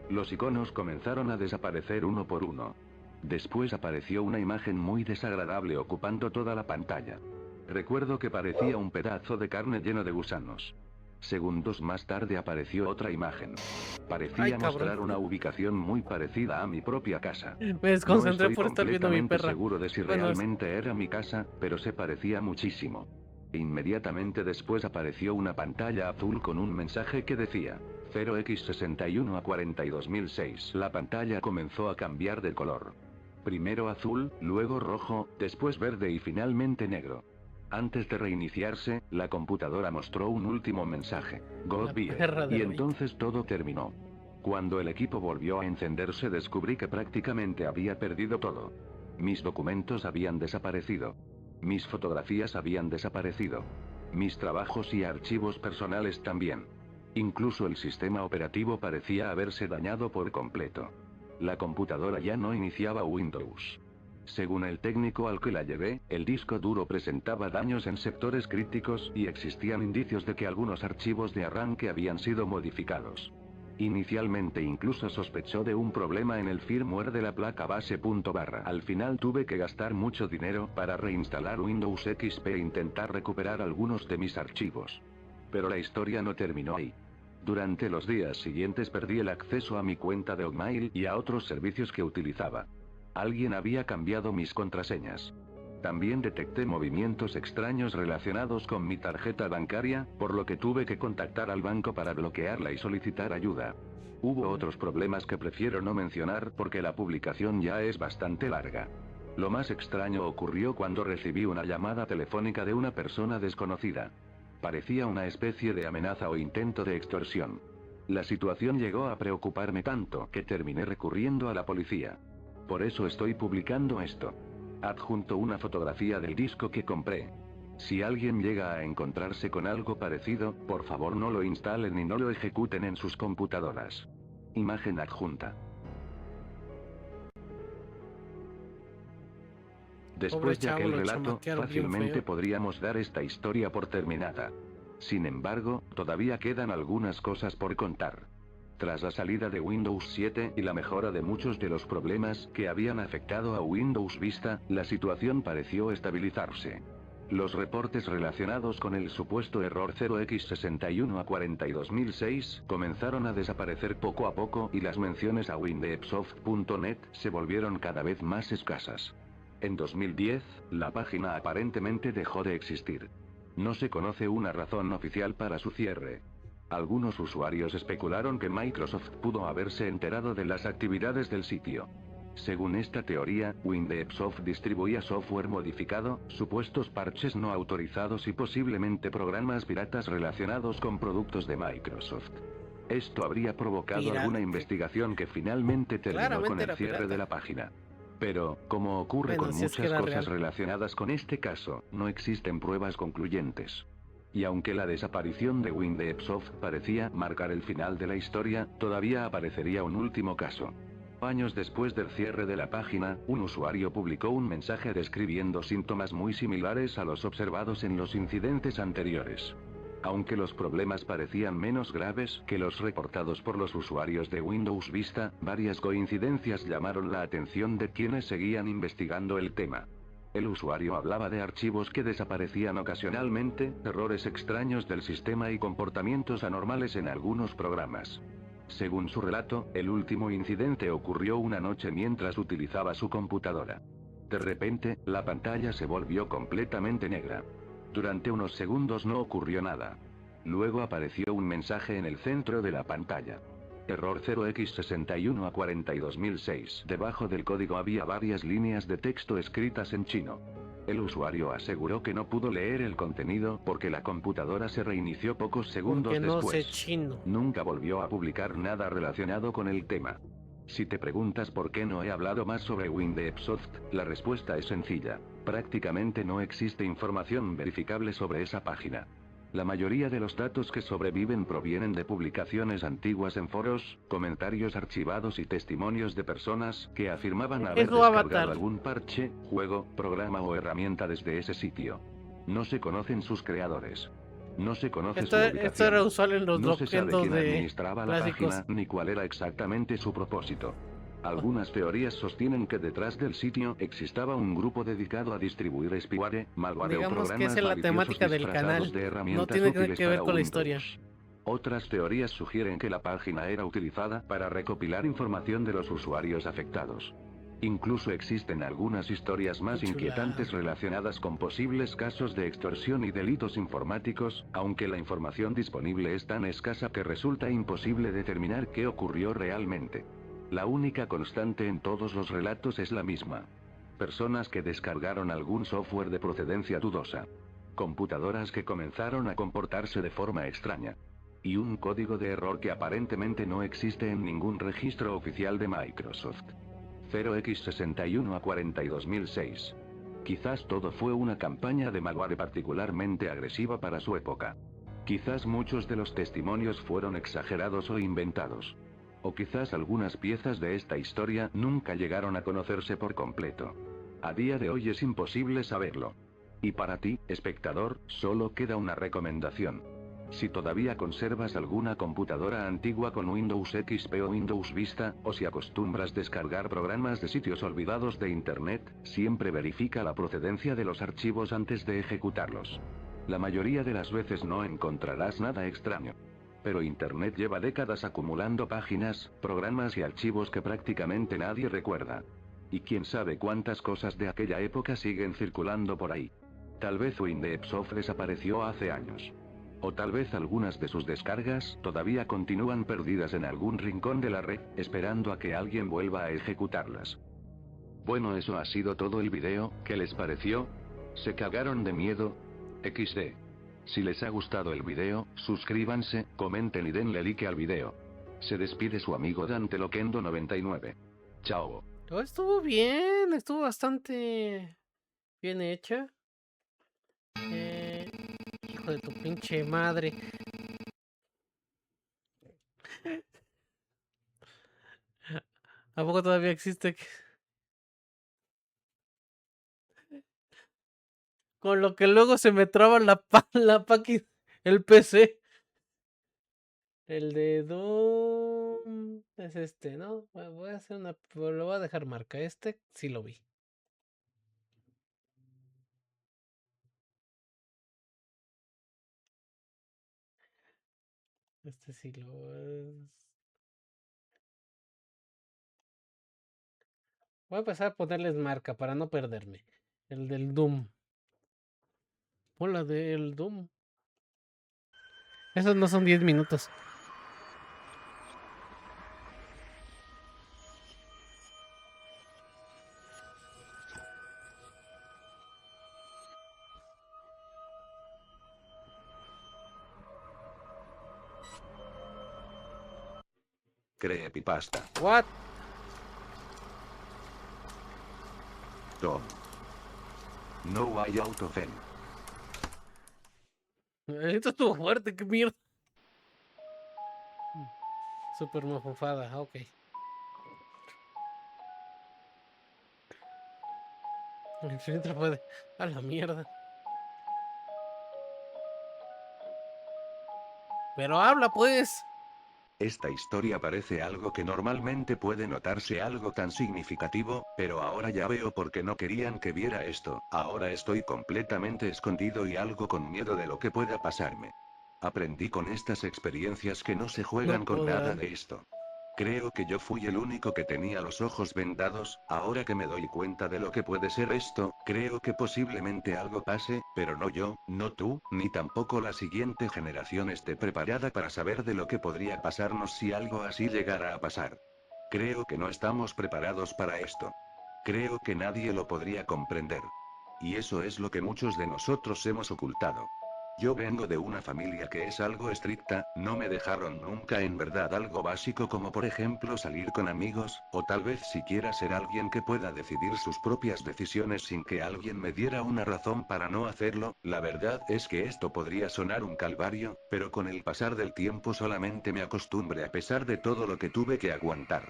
Los iconos comenzaron a desaparecer uno por uno. Después apareció una imagen muy desagradable ocupando toda la pantalla. Recuerdo que parecía un pedazo de carne lleno de gusanos. Segundos más tarde apareció otra imagen. Parecía mostrar una ubicación muy parecida a mi propia casa. Me desconcentré No estoy por estar viendo a mi completamente perra. seguro de si Bueno, realmente era mi casa, pero se parecía muchísimo. Inmediatamente después apareció una pantalla azul con un mensaje que decía 0x61 a 42006. La pantalla comenzó a cambiar de color. Primero azul, luego rojo, después verde y finalmente negro. Antes de reiniciarse, la computadora mostró un último mensaje, Goodbye, y entonces todo terminó. Cuando el equipo volvió a encenderse descubrí que prácticamente había perdido todo. Mis documentos habían desaparecido. Mis fotografías habían desaparecido. Mis trabajos y archivos personales también. Incluso el sistema operativo parecía haberse dañado por completo. La computadora ya no iniciaba Windows. Según el técnico al que la llevé, el disco duro presentaba daños en sectores críticos y existían indicios de que algunos archivos de arranque habían sido modificados. Inicialmente incluso sospechó de un problema en el firmware de la placa base. Al final tuve que gastar mucho dinero para reinstalar Windows XP e intentar recuperar algunos de mis archivos. Pero la historia no terminó ahí. Durante los días siguientes perdí el acceso a mi cuenta de Hotmail y a otros servicios que utilizaba. Alguien había cambiado mis contraseñas. También detecté movimientos extraños relacionados con mi tarjeta bancaria, por lo que tuve que contactar al banco para bloquearla y solicitar ayuda. Hubo otros problemas que prefiero no mencionar porque la publicación ya es bastante larga. Lo más extraño ocurrió cuando recibí una llamada telefónica de una persona desconocida. Parecía una especie de amenaza o intento de extorsión. La situación llegó a preocuparme tanto que terminé recurriendo a la policía. Por eso estoy publicando esto. Adjunto una fotografía del disco que compré. Si alguien llega a encontrarse con algo parecido, por favor no lo instalen y no lo ejecuten en sus computadoras. Imagen adjunta. Después de aquel relato, fácilmente podríamos dar esta historia por terminada. Sin embargo, todavía quedan algunas cosas por contar. Tras la salida de Windows 7 y la mejora de muchos de los problemas que habían afectado a Windows Vista, la situación pareció estabilizarse. Los reportes relacionados con el supuesto error 0x61 a 42006 comenzaron a desaparecer poco a poco y las menciones a windowsoft.net se volvieron cada vez más escasas. En 2010, la página aparentemente dejó de existir. No se conoce una razón oficial para su cierre. Algunos usuarios especularon que Microsoft pudo haberse enterado de las actividades del sitio. Según esta teoría, Windowsoft distribuía software modificado, supuestos parches no autorizados y posiblemente programas piratas relacionados con productos de Microsoft. Esto habría provocado alguna investigación que finalmente terminó con el cierre de la página. Pero, como ocurre con muchas cosas relacionadas con este caso, no existen pruebas concluyentes. Y aunque la desaparición de Windowsoft parecía marcar el final de la historia, todavía aparecería un último caso. Años después del cierre de la página, un usuario publicó un mensaje describiendo síntomas muy similares a los observados en los incidentes anteriores. Aunque los problemas parecían menos graves que los reportados por los usuarios de Windows Vista, varias coincidencias llamaron la atención de quienes seguían investigando el tema. El usuario hablaba de archivos que desaparecían ocasionalmente, errores extraños del sistema y comportamientos anormales en algunos programas. Según su relato, el último incidente ocurrió una noche mientras utilizaba su computadora. De repente, la pantalla se volvió completamente negra. Durante unos segundos no ocurrió nada. Luego apareció un mensaje en el centro de la pantalla. Error 0x61A42006. Debajo del código había varias líneas de texto escritas en chino. El usuario aseguró que no pudo leer el contenido porque la computadora se reinició pocos segundos Porque no después. sé chino. Nunca volvió a publicar nada relacionado con el tema. Si te preguntas por qué no he hablado más sobre Windowsoft, la respuesta es sencilla. Prácticamente no existe información verificable sobre esa página. La mayoría de los datos que sobreviven provienen de publicaciones antiguas en foros, comentarios archivados y testimonios de personas que afirmaban haber su descargado avatar. algún parche, juego, programa o herramienta desde ese sitio. No se conocen sus creadores. No se conoce su ubicación. Esto era usual en los No se sabe documentos quién de administraba la clásicos. página ni cuál era exactamente su propósito. Algunas teorías sostienen que detrás del sitio existaba un grupo dedicado a distribuir spyware, malware o Digamos que programas esa es la maliciosos temática del disfrazados canal. de No herramientas tiene útiles que ver para con la Windows. historia. Otras teorías sugieren que la página era utilizada para recopilar información de los usuarios afectados. Incluso existen algunas historias más Qué chulada. inquietantes relacionadas con posibles casos de extorsión y delitos informáticos, aunque la información disponible es tan escasa que resulta imposible determinar qué ocurrió realmente. La única constante en todos los relatos es la misma. Personas que descargaron algún software de procedencia dudosa. Computadoras que comenzaron a comportarse de forma extraña. Y un código de error que aparentemente no existe en ningún registro oficial de Microsoft. 0x61A42006. Quizás todo fue una campaña de malware particularmente agresiva para su época. Quizás muchos de los testimonios fueron exagerados o inventados. O quizás algunas piezas de esta historia nunca llegaron a conocerse por completo. A día de hoy es imposible saberlo. Y para ti, espectador, solo queda una recomendación. Si todavía conservas alguna computadora antigua con Windows XP o Windows Vista, o si acostumbras descargar programas de sitios olvidados de Internet, siempre verifica la procedencia de los archivos antes de ejecutarlos. La mayoría de las veces no encontrarás nada extraño. Pero Internet lleva décadas acumulando páginas, programas y archivos que prácticamente nadie recuerda. Y quién sabe cuántas cosas de aquella época siguen circulando por ahí. Tal vez Windowsoft desapareció hace años. O tal vez algunas de sus descargas todavía continúan perdidas en algún rincón de la red, esperando a que alguien vuelva a ejecutarlas. Bueno, eso ha sido todo el video. ¿Qué les pareció? ¿Se cagaron de miedo? XD. Si les ha gustado el video, suscríbanse, comenten y denle like al video. Se despide su amigo Dante Loquendo 99. Chao. Oh, estuvo bien, estuvo bastante bien hecha. Hijo de tu pinche madre. ¿A poco todavía existe? Con lo que luego se me traba el PC. El de Doom es este, ¿no? Voy a hacer una, pero lo voy a dejar marca. Este sí lo vi. Este sí lo voy a empezar a ponerles marca para no perderme. El del Doom. Hola del Doom. Esos no son 10 minutos. Creepypasta. What? Tom. No way out of him. Esto estuvo fuerte, qué mierda. Super mofufada, ok. El filtro fue de... A la mierda. Pero habla, pues. Esta historia parece algo que normalmente puede notarse algo tan significativo, pero ahora ya veo por qué no querían que viera esto. Ahora estoy completamente escondido y algo con miedo de lo que pueda pasarme. Aprendí con estas experiencias que no se No juegan con nada podrán. de esto. Creo que yo fui el único que tenía los ojos vendados, ahora que me doy cuenta de lo que puede ser esto, creo que posiblemente algo pase, pero no yo, no tú, ni tampoco la siguiente generación esté preparada para saber de lo que podría pasarnos si algo así llegara a pasar. Creo que no estamos preparados para esto. Creo que nadie lo podría comprender. Y eso es lo que muchos de nosotros hemos ocultado. Yo vengo de una familia que es algo estricta, no me dejaron nunca en verdad algo básico como por ejemplo salir con amigos, o tal vez siquiera ser alguien que pueda decidir sus propias decisiones sin que alguien me diera una razón para no hacerlo. La verdad es que esto podría sonar un calvario, pero con el pasar del tiempo solamente me acostumbré a pesar de todo lo que tuve que aguantar.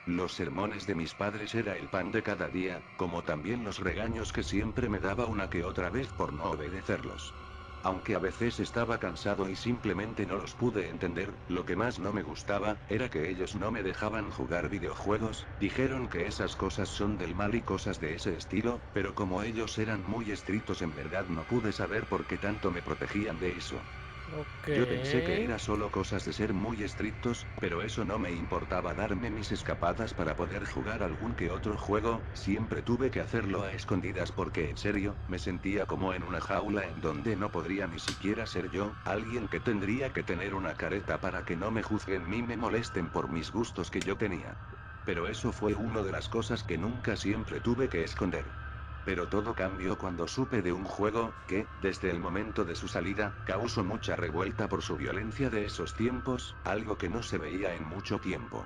Los sermones de mis padres era el pan de cada día, como también los regaños que siempre me daba una que otra vez por no obedecerlos. Aunque a veces estaba cansado y simplemente no los pude entender, lo que más no me gustaba, era que ellos no me dejaban jugar videojuegos, dijeron que esas cosas son del mal y cosas de ese estilo, pero como ellos eran muy estrictos en verdad no pude saber por qué tanto me protegían de eso. Ok. Yo pensé que era solo cosas de ser muy estrictos, pero eso no me importaba darme mis escapadas para poder jugar algún que otro juego, siempre tuve que hacerlo a escondidas porque en serio, me sentía como en una jaula en donde no podría ni siquiera ser yo, alguien que tendría que tener una careta para que no me juzguen ni me molesten por mis gustos que yo tenía. Pero eso fue una de las cosas que nunca siempre tuve que esconder. Pero todo cambió cuando supe de un juego, que, desde el momento de su salida, causó mucha revuelta por su violencia de esos tiempos, algo que no se veía en mucho tiempo.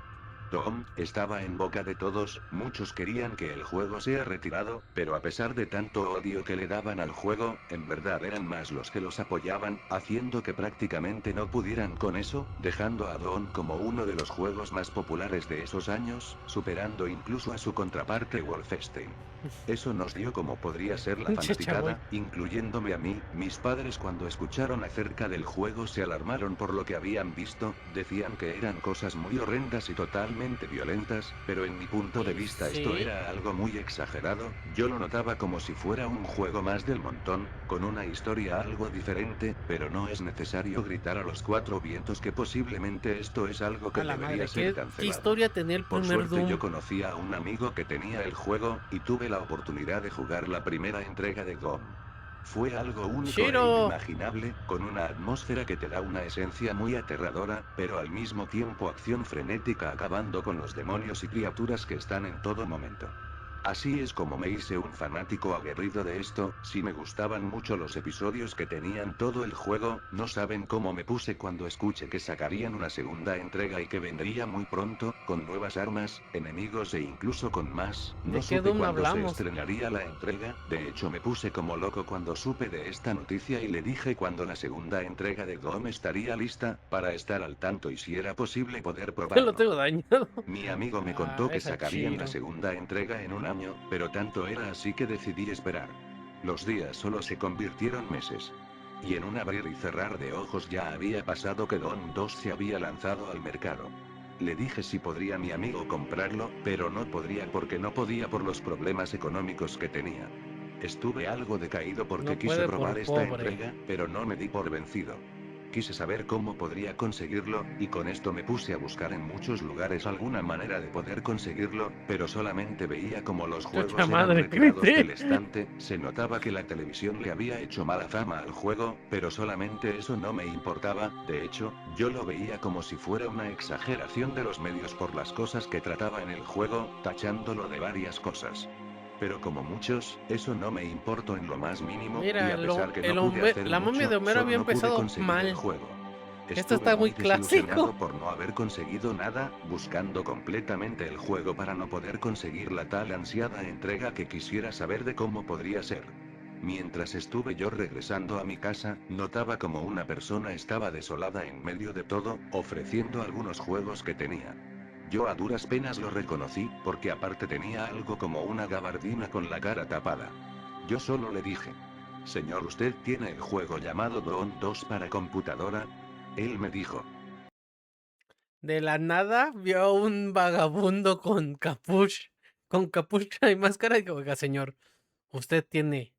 Tom, estaba en boca de todos, muchos querían que el juego sea retirado, pero a pesar de tanto odio que le daban al juego, en verdad eran más los que los apoyaban, haciendo que prácticamente no pudieran con eso, dejando a Dawn como uno de los juegos más populares de esos años, superando incluso a su contraparte Wolfenstein. Eso nos dio como podría ser la Chachaboy. fanaticada, incluyéndome a mí. Mis padres cuando escucharon acerca del juego se alarmaron por lo que habían visto, decían que eran cosas muy horrendas y totalmente violentas, pero en mi punto de Y vista esto sí. era algo muy exagerado, yo lo notaba como si fuera un juego más del montón, con una historia algo diferente, pero no es necesario gritar a los cuatro vientos que posiblemente esto es algo A que la debería madre. ser ¿Qué cancelado. historia tenía el Por primer suerte yo Doom? conocí a un amigo que tenía el juego, y tuve la oportunidad de jugar la primera entrega de Doom. Fue algo único e Shiro. inimaginable, con una atmósfera que te da una esencia muy aterradora, pero al mismo tiempo acción frenética acabando con los demonios y criaturas que están en todo momento. Así es como me hice un fanático aguerrido de esto, si me gustaban mucho los episodios que tenían todo el juego, no saben cómo me puse cuando escuché que sacarían una segunda entrega y que vendría muy pronto, con nuevas armas, enemigos e incluso con más, no ¿De qué supe Doom cuándo se hablamos? estrenaría la entrega, de hecho me puse como loco cuando supe de esta noticia y le dije cuando la segunda entrega de Doom estaría lista, para estar al tanto y si era posible poder Te lo probarlo. tengo dañado. Mi amigo me Ah, contó que esa sacarían la Shiro. segunda entrega en un año, pero tanto era así que decidí esperar. Los días solo se convirtieron meses. Y en un abrir y cerrar de ojos ya había pasado que Dawn 2 se había lanzado al mercado. Le dije si podría mi amigo comprarlo, pero no podría porque no podía por los problemas económicos que tenía. Estuve algo decaído porque No quise puede por probar esta pobre. entrega, pero no me di por vencido. Quise saber cómo podría conseguirlo, y con esto me puse a buscar en muchos lugares alguna manera de poder conseguirlo, pero solamente veía como los Chucha juegos eran madre, retirados grité. del estante, se notaba que la televisión le había hecho mala fama al juego, pero solamente eso no me importaba, de hecho, yo lo veía como si fuera una exageración de los medios por las cosas que trataba en el juego, tachándolo de varias cosas. Pero como muchos, eso no me importó en lo más mínimo, y Mira, a pesar que no pude hacer la momia mucho, de Homero solo había no pude empezado conseguir el mal. juego. Esto Estuve está muy muy clásico. desilusionado por no haber conseguido nada, buscando completamente el juego para no poder conseguir la tal ansiada entrega que quisiera saber de cómo podría ser. Mientras estuve yo regresando a mi casa, notaba como una persona estaba desolada en medio de todo, ofreciendo algunos juegos que tenía. Yo a duras penas lo reconocí, porque aparte tenía algo como una gabardina con la cara tapada. Yo solo le dije: «Señor, ¿usted tiene el juego llamado Doom 2 para computadora?». Él me dijo: De la nada vio a un vagabundo con capucha y máscara y dijo: «Oiga, señor, ¿usted tiene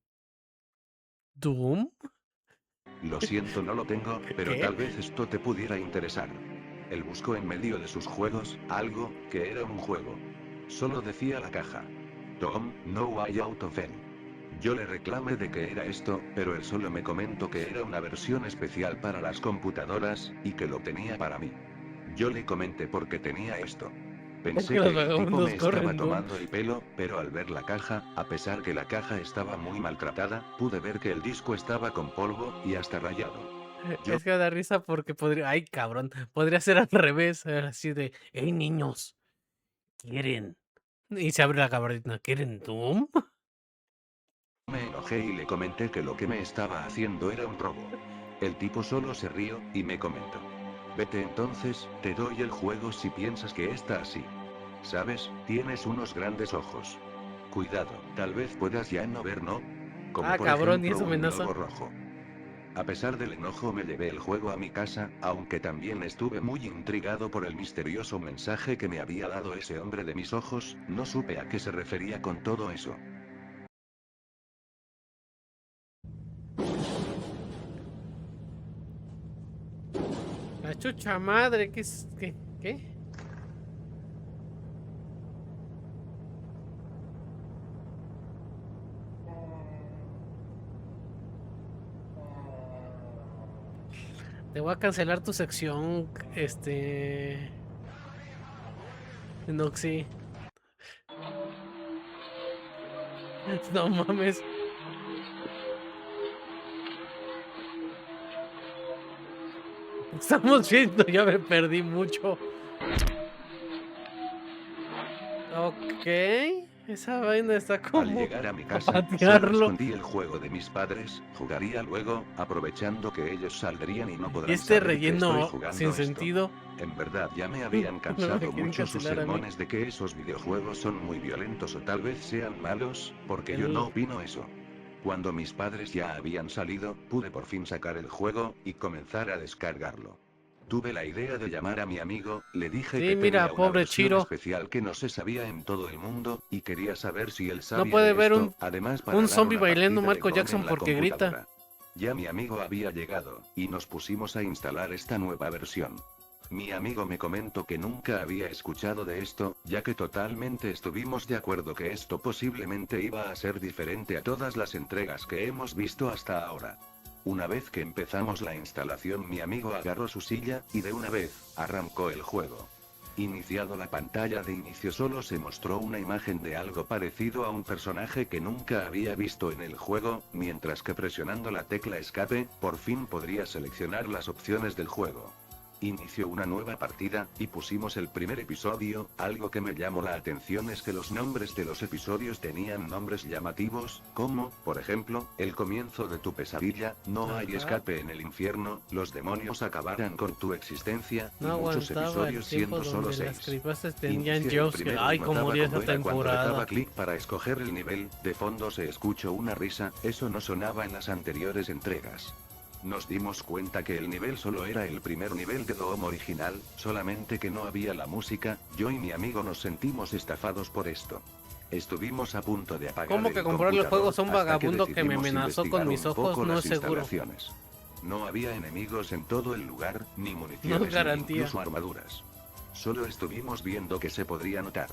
Doom?». «Lo siento, no lo tengo, pero ¿Qué? tal vez esto te pudiera interesar». Él buscó en medio de sus juegos, algo, que era un juego. Solo decía la caja: «Doom, No Way Out of Hell». Yo le reclamé de qué era esto, pero él solo me comentó que era una versión especial para las computadoras, y que lo tenía para mí. Yo le comenté por qué tenía esto. Porque Pensé los que el tipo vagabundos me estaba corren Doom. tomando el pelo, pero al ver la caja, a pesar que la caja estaba muy maltratada, pude ver que el disco estaba con polvo, y hasta rayado. Yo Es que da risa porque podría, ay cabrón, podría ser al revés, así de, hey niños, ¿quieren? Y se abre la gabardina, ¿quieren Doom? me enojé y le comenté que lo que me estaba haciendo era un robo. El tipo solo se rió, y me comentó: «Vete entonces, te doy el juego si piensas que está así. Sabes, tienes unos grandes ojos. Cuidado, tal vez puedas ya no ver, ¿no? Como Ah, por cabrón, y ejemplo eso un amenaza. globo rojo». A pesar del enojo me llevé el juego a mi casa, aunque también estuve muy intrigado por el misterioso mensaje que me había dado ese hombre de mis ojos, no supe a qué se refería con todo eso. La chucha madre, ¿qué es? ¿Qué? ¿Qué? Te voy a cancelar tu sección, Noxy. No mames. Estamos viendo, ya me perdí mucho. Ok, esa vaina está Al como llegar a mi para casa, solo patearlo. escondí el juego de mis padres, jugaría luego, aprovechando que ellos saldrían y no Y podrán este saber que estoy relleno sin jugando esto. sentido. En verdad ya me habían No me cansado quieren mucho sus cancelar a mí. sermones de que esos videojuegos son muy violentos o tal vez sean malos, porque yo El... no opino eso. Cuando mis padres ya habían salido, pude por fin sacar el juego, y comenzar a descargarlo. Tuve la idea de llamar a mi amigo, le dije Sí, que mira, tenía una pobre versión Chiro. especial que no se sabía en todo el mundo, y quería saber si él No sabía puede de ver esto, además para un dar zombie una bailando partida de Michael Doom Jackson en la porque grita. computadora. Ya mi amigo había llegado, y nos pusimos a instalar esta nueva versión. Mi amigo me comentó que nunca había escuchado de esto, ya que totalmente estuvimos de acuerdo que esto posiblemente iba a ser diferente a todas las entregas que hemos visto hasta ahora. Una vez que empezamos la instalación, mi amigo agarró su silla, y de una vez, arrancó el juego. Iniciado la pantalla de inicio, solo se mostró una imagen de algo parecido a un personaje que nunca había visto en el juego, mientras que presionando la tecla escape, por fin podría seleccionar las opciones del juego. Inició una nueva partida, y pusimos el primer episodio. Algo que me llamó la atención es que los nombres de los episodios tenían nombres llamativos, como, por ejemplo, El comienzo de tu pesadilla, No hay Ajá. escape en el infierno, Los demonios acabarán con tu existencia, y No muchos aguantaba el episodios tiempo siendo solo donde las 6. creepypastas tenían Inicié el jumpscare. primero Ay, y cómo notaba odio cómo esta era cuando le daba temporada. clic para escoger el nivel. De fondo se escuchó una risa, eso no sonaba en las anteriores entregas. Nos dimos cuenta que el nivel solo era el primer nivel de Doom original, solamente que no había la música. Yo y mi amigo nos sentimos estafados por esto. Estuvimos a punto de apagar ¿Cómo el que comprarle computador, juegos a un hasta que vagabundo que me decidimos amenazó con investigar mis un ojos? poco No las es seguro. instalaciones. No había enemigos en todo el lugar, ni No es municiones, ni garantía. incluso armaduras. Solo estuvimos viendo que se podría notar.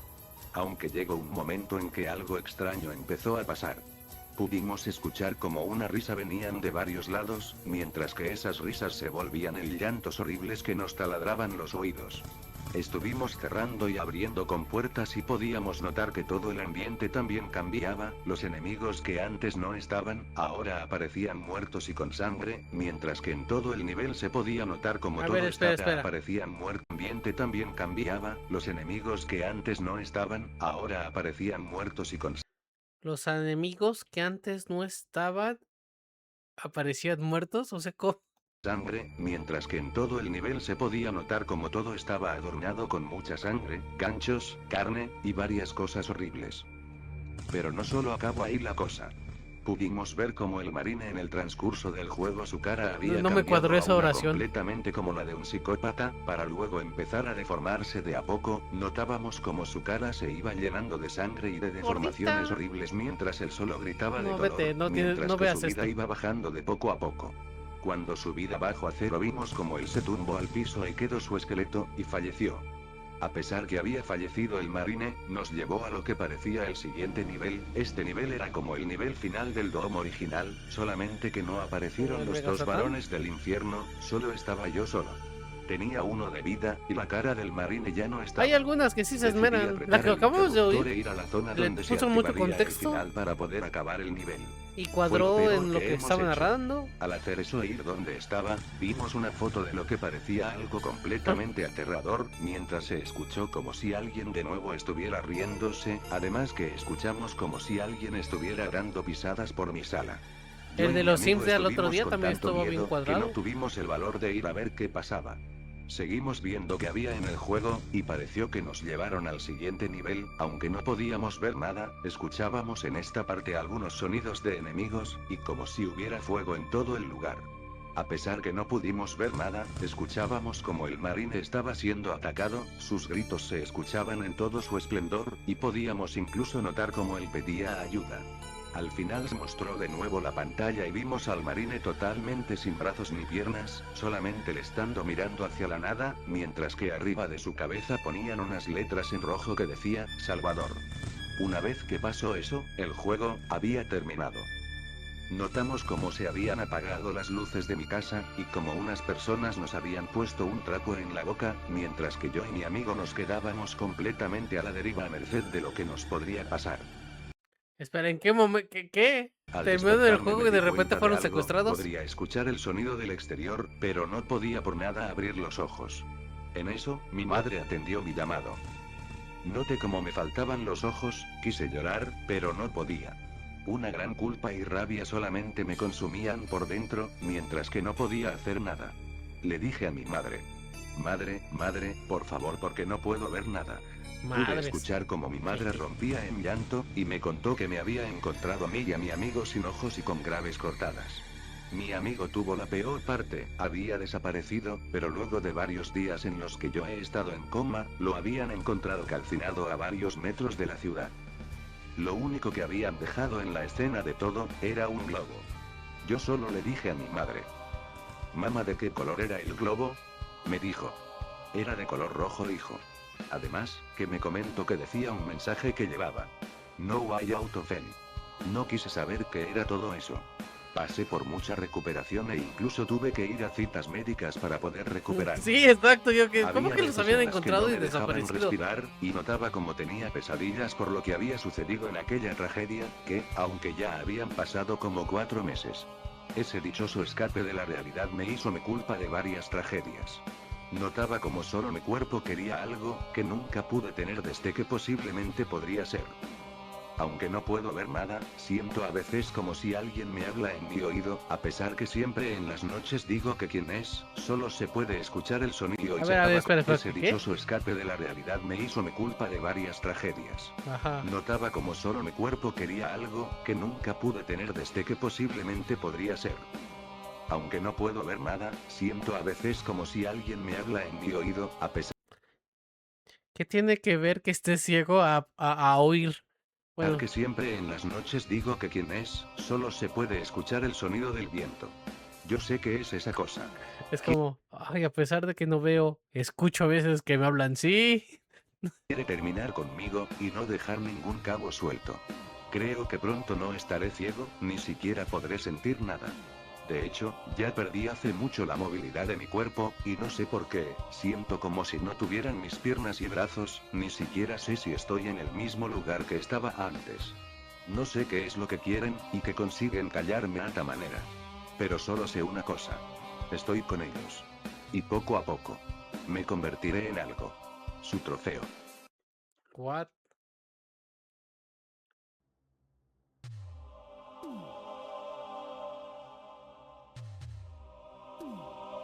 Aunque llegó un momento en que algo extraño empezó a pasar. Pudimos escuchar como una risa venían de varios lados, mientras que esas risas se volvían en llantos horribles que nos taladraban los oídos. Estuvimos cerrando y abriendo compuertas y podíamos notar que todo el ambiente también cambiaba. Los enemigos que antes no estaban, ahora aparecían muertos y con sangre, mientras que en todo el nivel se podía notar como A todo ver, espera, estaba, espera. aparecían muertos. El ambiente también cambiaba. Los enemigos que antes no estaban, ahora aparecían muertos y con Los enemigos que antes no estaban aparecían muertos, o sea, Sangre, mientras que en todo el nivel se podía notar como todo estaba adornado con mucha sangre, ganchos, carne, y varias cosas horribles. Pero no solo acabó ahí la cosa. Pudimos ver como el marine en el transcurso del juego su cara había no me cambiado cuadró a esa una oración. completamente como la de un psicópata, para luego empezar a deformarse de a poco. Notábamos como su cara se iba llenando de sangre y de deformaciones Gordita. horribles mientras él solo gritaba de No, dolor, vete, mientras no que su veas vida esto. iba bajando de poco a poco. Cuando su vida bajó a cero vimos como él se tumbó al piso y quedó su esqueleto, y falleció. A pesar que había fallecido el marine, nos llevó a lo que parecía el siguiente nivel. Este nivel era como el nivel final del Doom original, solamente que no aparecieron ¿El los Mega dos Satán? varones del infierno, solo estaba yo solo. Tenía 1 de vida, y la cara del marine ya no estaba. Hay algunas que sí se Decidí esmeran. La apretar que el acabamos de interruptor oír e ir a la zona le donde se puso mucho activaría el contexto final para poder acabar el nivel. y Fue lo cuadró peor en lo que que hemos estaba hecho. narrando. Al hacer eso e ir donde estaba, vimos una foto de lo que parecía algo completamente aterrador, mientras se escuchó como si alguien de nuevo estuviera riéndose, además que escuchamos como si alguien estuviera dando pisadas por mi sala. Yo El y de mi los amigo Sims de al otro estuvimos día con también tanto estuvo bien miedo, que no cuadrado. tuvimos el valor de ir a ver qué pasaba. Seguimos viendo que había en el juego, y pareció que nos llevaron al siguiente nivel. Aunque no podíamos ver nada, escuchábamos en esta parte algunos sonidos de enemigos, y como si hubiera fuego en todo el lugar. A pesar que no pudimos ver nada, escuchábamos como el marine estaba siendo atacado, sus gritos se escuchaban en todo su esplendor, y podíamos incluso notar como él pedía ayuda. Al final se mostró de nuevo la pantalla y vimos al marine totalmente sin brazos ni piernas, solamente le estando mirando hacia la nada, mientras que arriba de su cabeza ponían unas letras en rojo que decía, Salvador. Una vez que pasó eso, el juego había terminado. Notamos cómo se habían apagado las luces de mi casa, y como unas personas nos habían puesto un trapo en la boca, mientras que yo y mi amigo nos quedábamos completamente a la deriva a merced de lo que nos podría pasar. Espera, ¿en qué momento? ¿Qué? Al Terminó del despertarme juego me y di de repente cuenta de fueron algo, secuestrados. podría escuchar el sonido del exterior, pero no podía por nada abrir los ojos. En eso, mi madre atendió mi llamado. Noté como me faltaban los ojos, quise llorar, pero no podía. Una gran culpa y rabia solamente me consumían por dentro, mientras que no podía hacer nada. Le dije a mi madre. Madre, por favor, porque no puedo ver nada. Pude Madres. escuchar como mi madre rompía en llanto, y me contó que me había encontrado a mí y a mi amigo sin ojos y con graves cortadas. Mi amigo tuvo la peor parte, había desaparecido, pero luego de varios días en los que yo he estado en coma, lo habían encontrado calcinado a varios metros de la ciudad. Lo único que habían dejado en la escena de todo, era un globo. Yo solo le dije a mi madre. Mamá, ¿de qué color era el globo? Me dijo. Era de color rojo, hijo. Además, que me comentó que decía un mensaje que llevaba. No way out of hell. No quise saber qué era todo eso. Pasé por mucha recuperación e incluso tuve que ir a citas médicas para poder recuperar. Sí, exacto, yo que. ¿Cómo Había que los veces habían en las que encontrado no y me dejaban desaparecido? respirar, y notaba como tenía pesadillas por lo que había sucedido en aquella tragedia, que, aunque ya habían pasado como 4 meses. Ese dichoso escape de la realidad me hizo me culpa de varias tragedias. Notaba como solo mi cuerpo quería algo, que nunca pude tener desde que posiblemente podría ser. Aunque no puedo ver nada, siento a veces como si alguien me habla en mi oído, a pesar que siempre en las noches digo que quién es, solo se puede escuchar el sonido y A se ver, acaba. espera, Ese ¿qué? dichoso escape de la realidad me hizo me culpa de varias tragedias. Ajá. Notaba como solo mi cuerpo quería algo, que nunca pude tener desde que posiblemente podría ser. Aunque no puedo ver nada, siento a veces como si alguien me habla en mi oído, a pesar ¿Qué tiene que ver que esté ciego a oír? Bueno, que siempre en las noches digo que quién es, solo se puede escuchar el sonido del viento. Yo sé que es esa cosa. es como, ay, a pesar de que no veo, escucho a veces que me hablan, sí. Quiere terminar conmigo, y no dejar ningún cabo suelto. Creo que pronto no estaré ciego, ni siquiera podré sentir nada. De hecho, ya perdí hace mucho la movilidad de mi cuerpo, y no sé por qué, siento como si no tuvieran mis piernas y brazos, ni siquiera sé si estoy en el mismo lugar que estaba antes. No sé qué es lo que quieren, y que consiguen callarme a esta manera. Pero solo sé una cosa. Estoy con ellos. Y poco a poco. Me convertiré en algo. Su trofeo. What?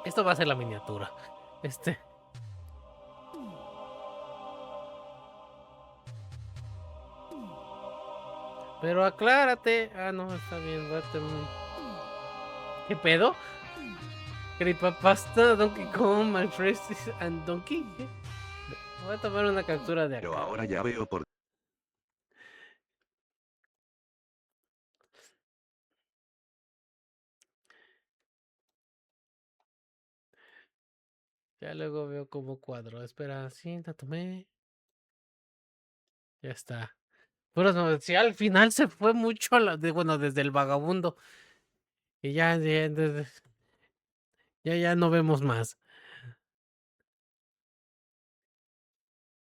Esto va a ser la miniatura. Pero aclárate. Ah, no, está bien. ¿Qué pedo? Creepypasta, Donkey Kong, My Friends and Donkey. ¿Qué? Voy a tomar una captura de Pero acá. ahora ya veo por Ya luego veo cómo cuadro. Espera, sí, la tomé. Ya está. Pero no, sí, al final se fue mucho bueno, desde el vagabundo. Y ya no vemos más.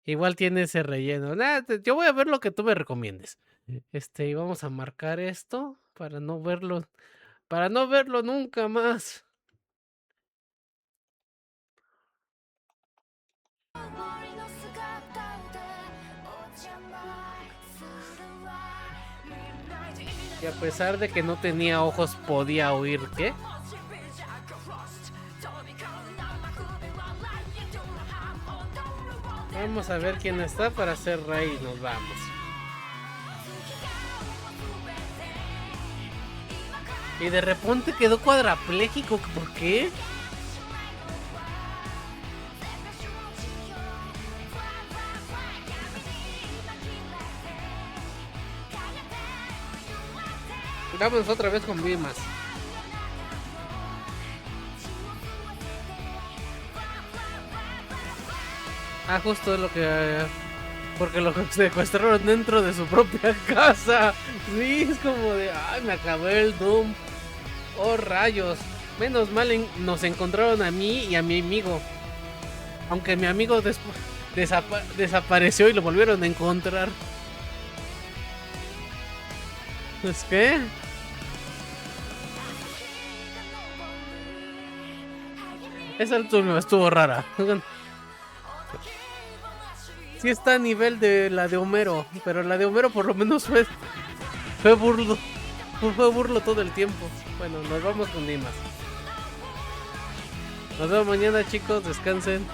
Igual tiene ese relleno. Yo voy a ver lo que tú me recomiendes. Y vamos a marcar esto para no verlo nunca más. Y a pesar de que no tenía ojos, podía oír, ¿qué? Vamos a ver quién está para hacer rey y nos vamos. Y de repente quedó cuadrapléjico, ¿por qué? Vamos otra vez con Bimas. Ah, justo es lo que... Porque lo secuestraron dentro de su propia casa. Sí, es como de... Ay, me acabé el Doom. Oh, rayos. Menos mal nos encontraron a mí y a mi amigo. Aunque mi amigo después desapareció y lo volvieron a encontrar. ¿Es qué? Esa última estuvo rara. Sí está a nivel de la de Homero, pero la de Homero por lo menos fue burlo. Fue burlo todo el tiempo. Bueno, nos vamos con Dimas. Nos vemos mañana, chicos. Descansen.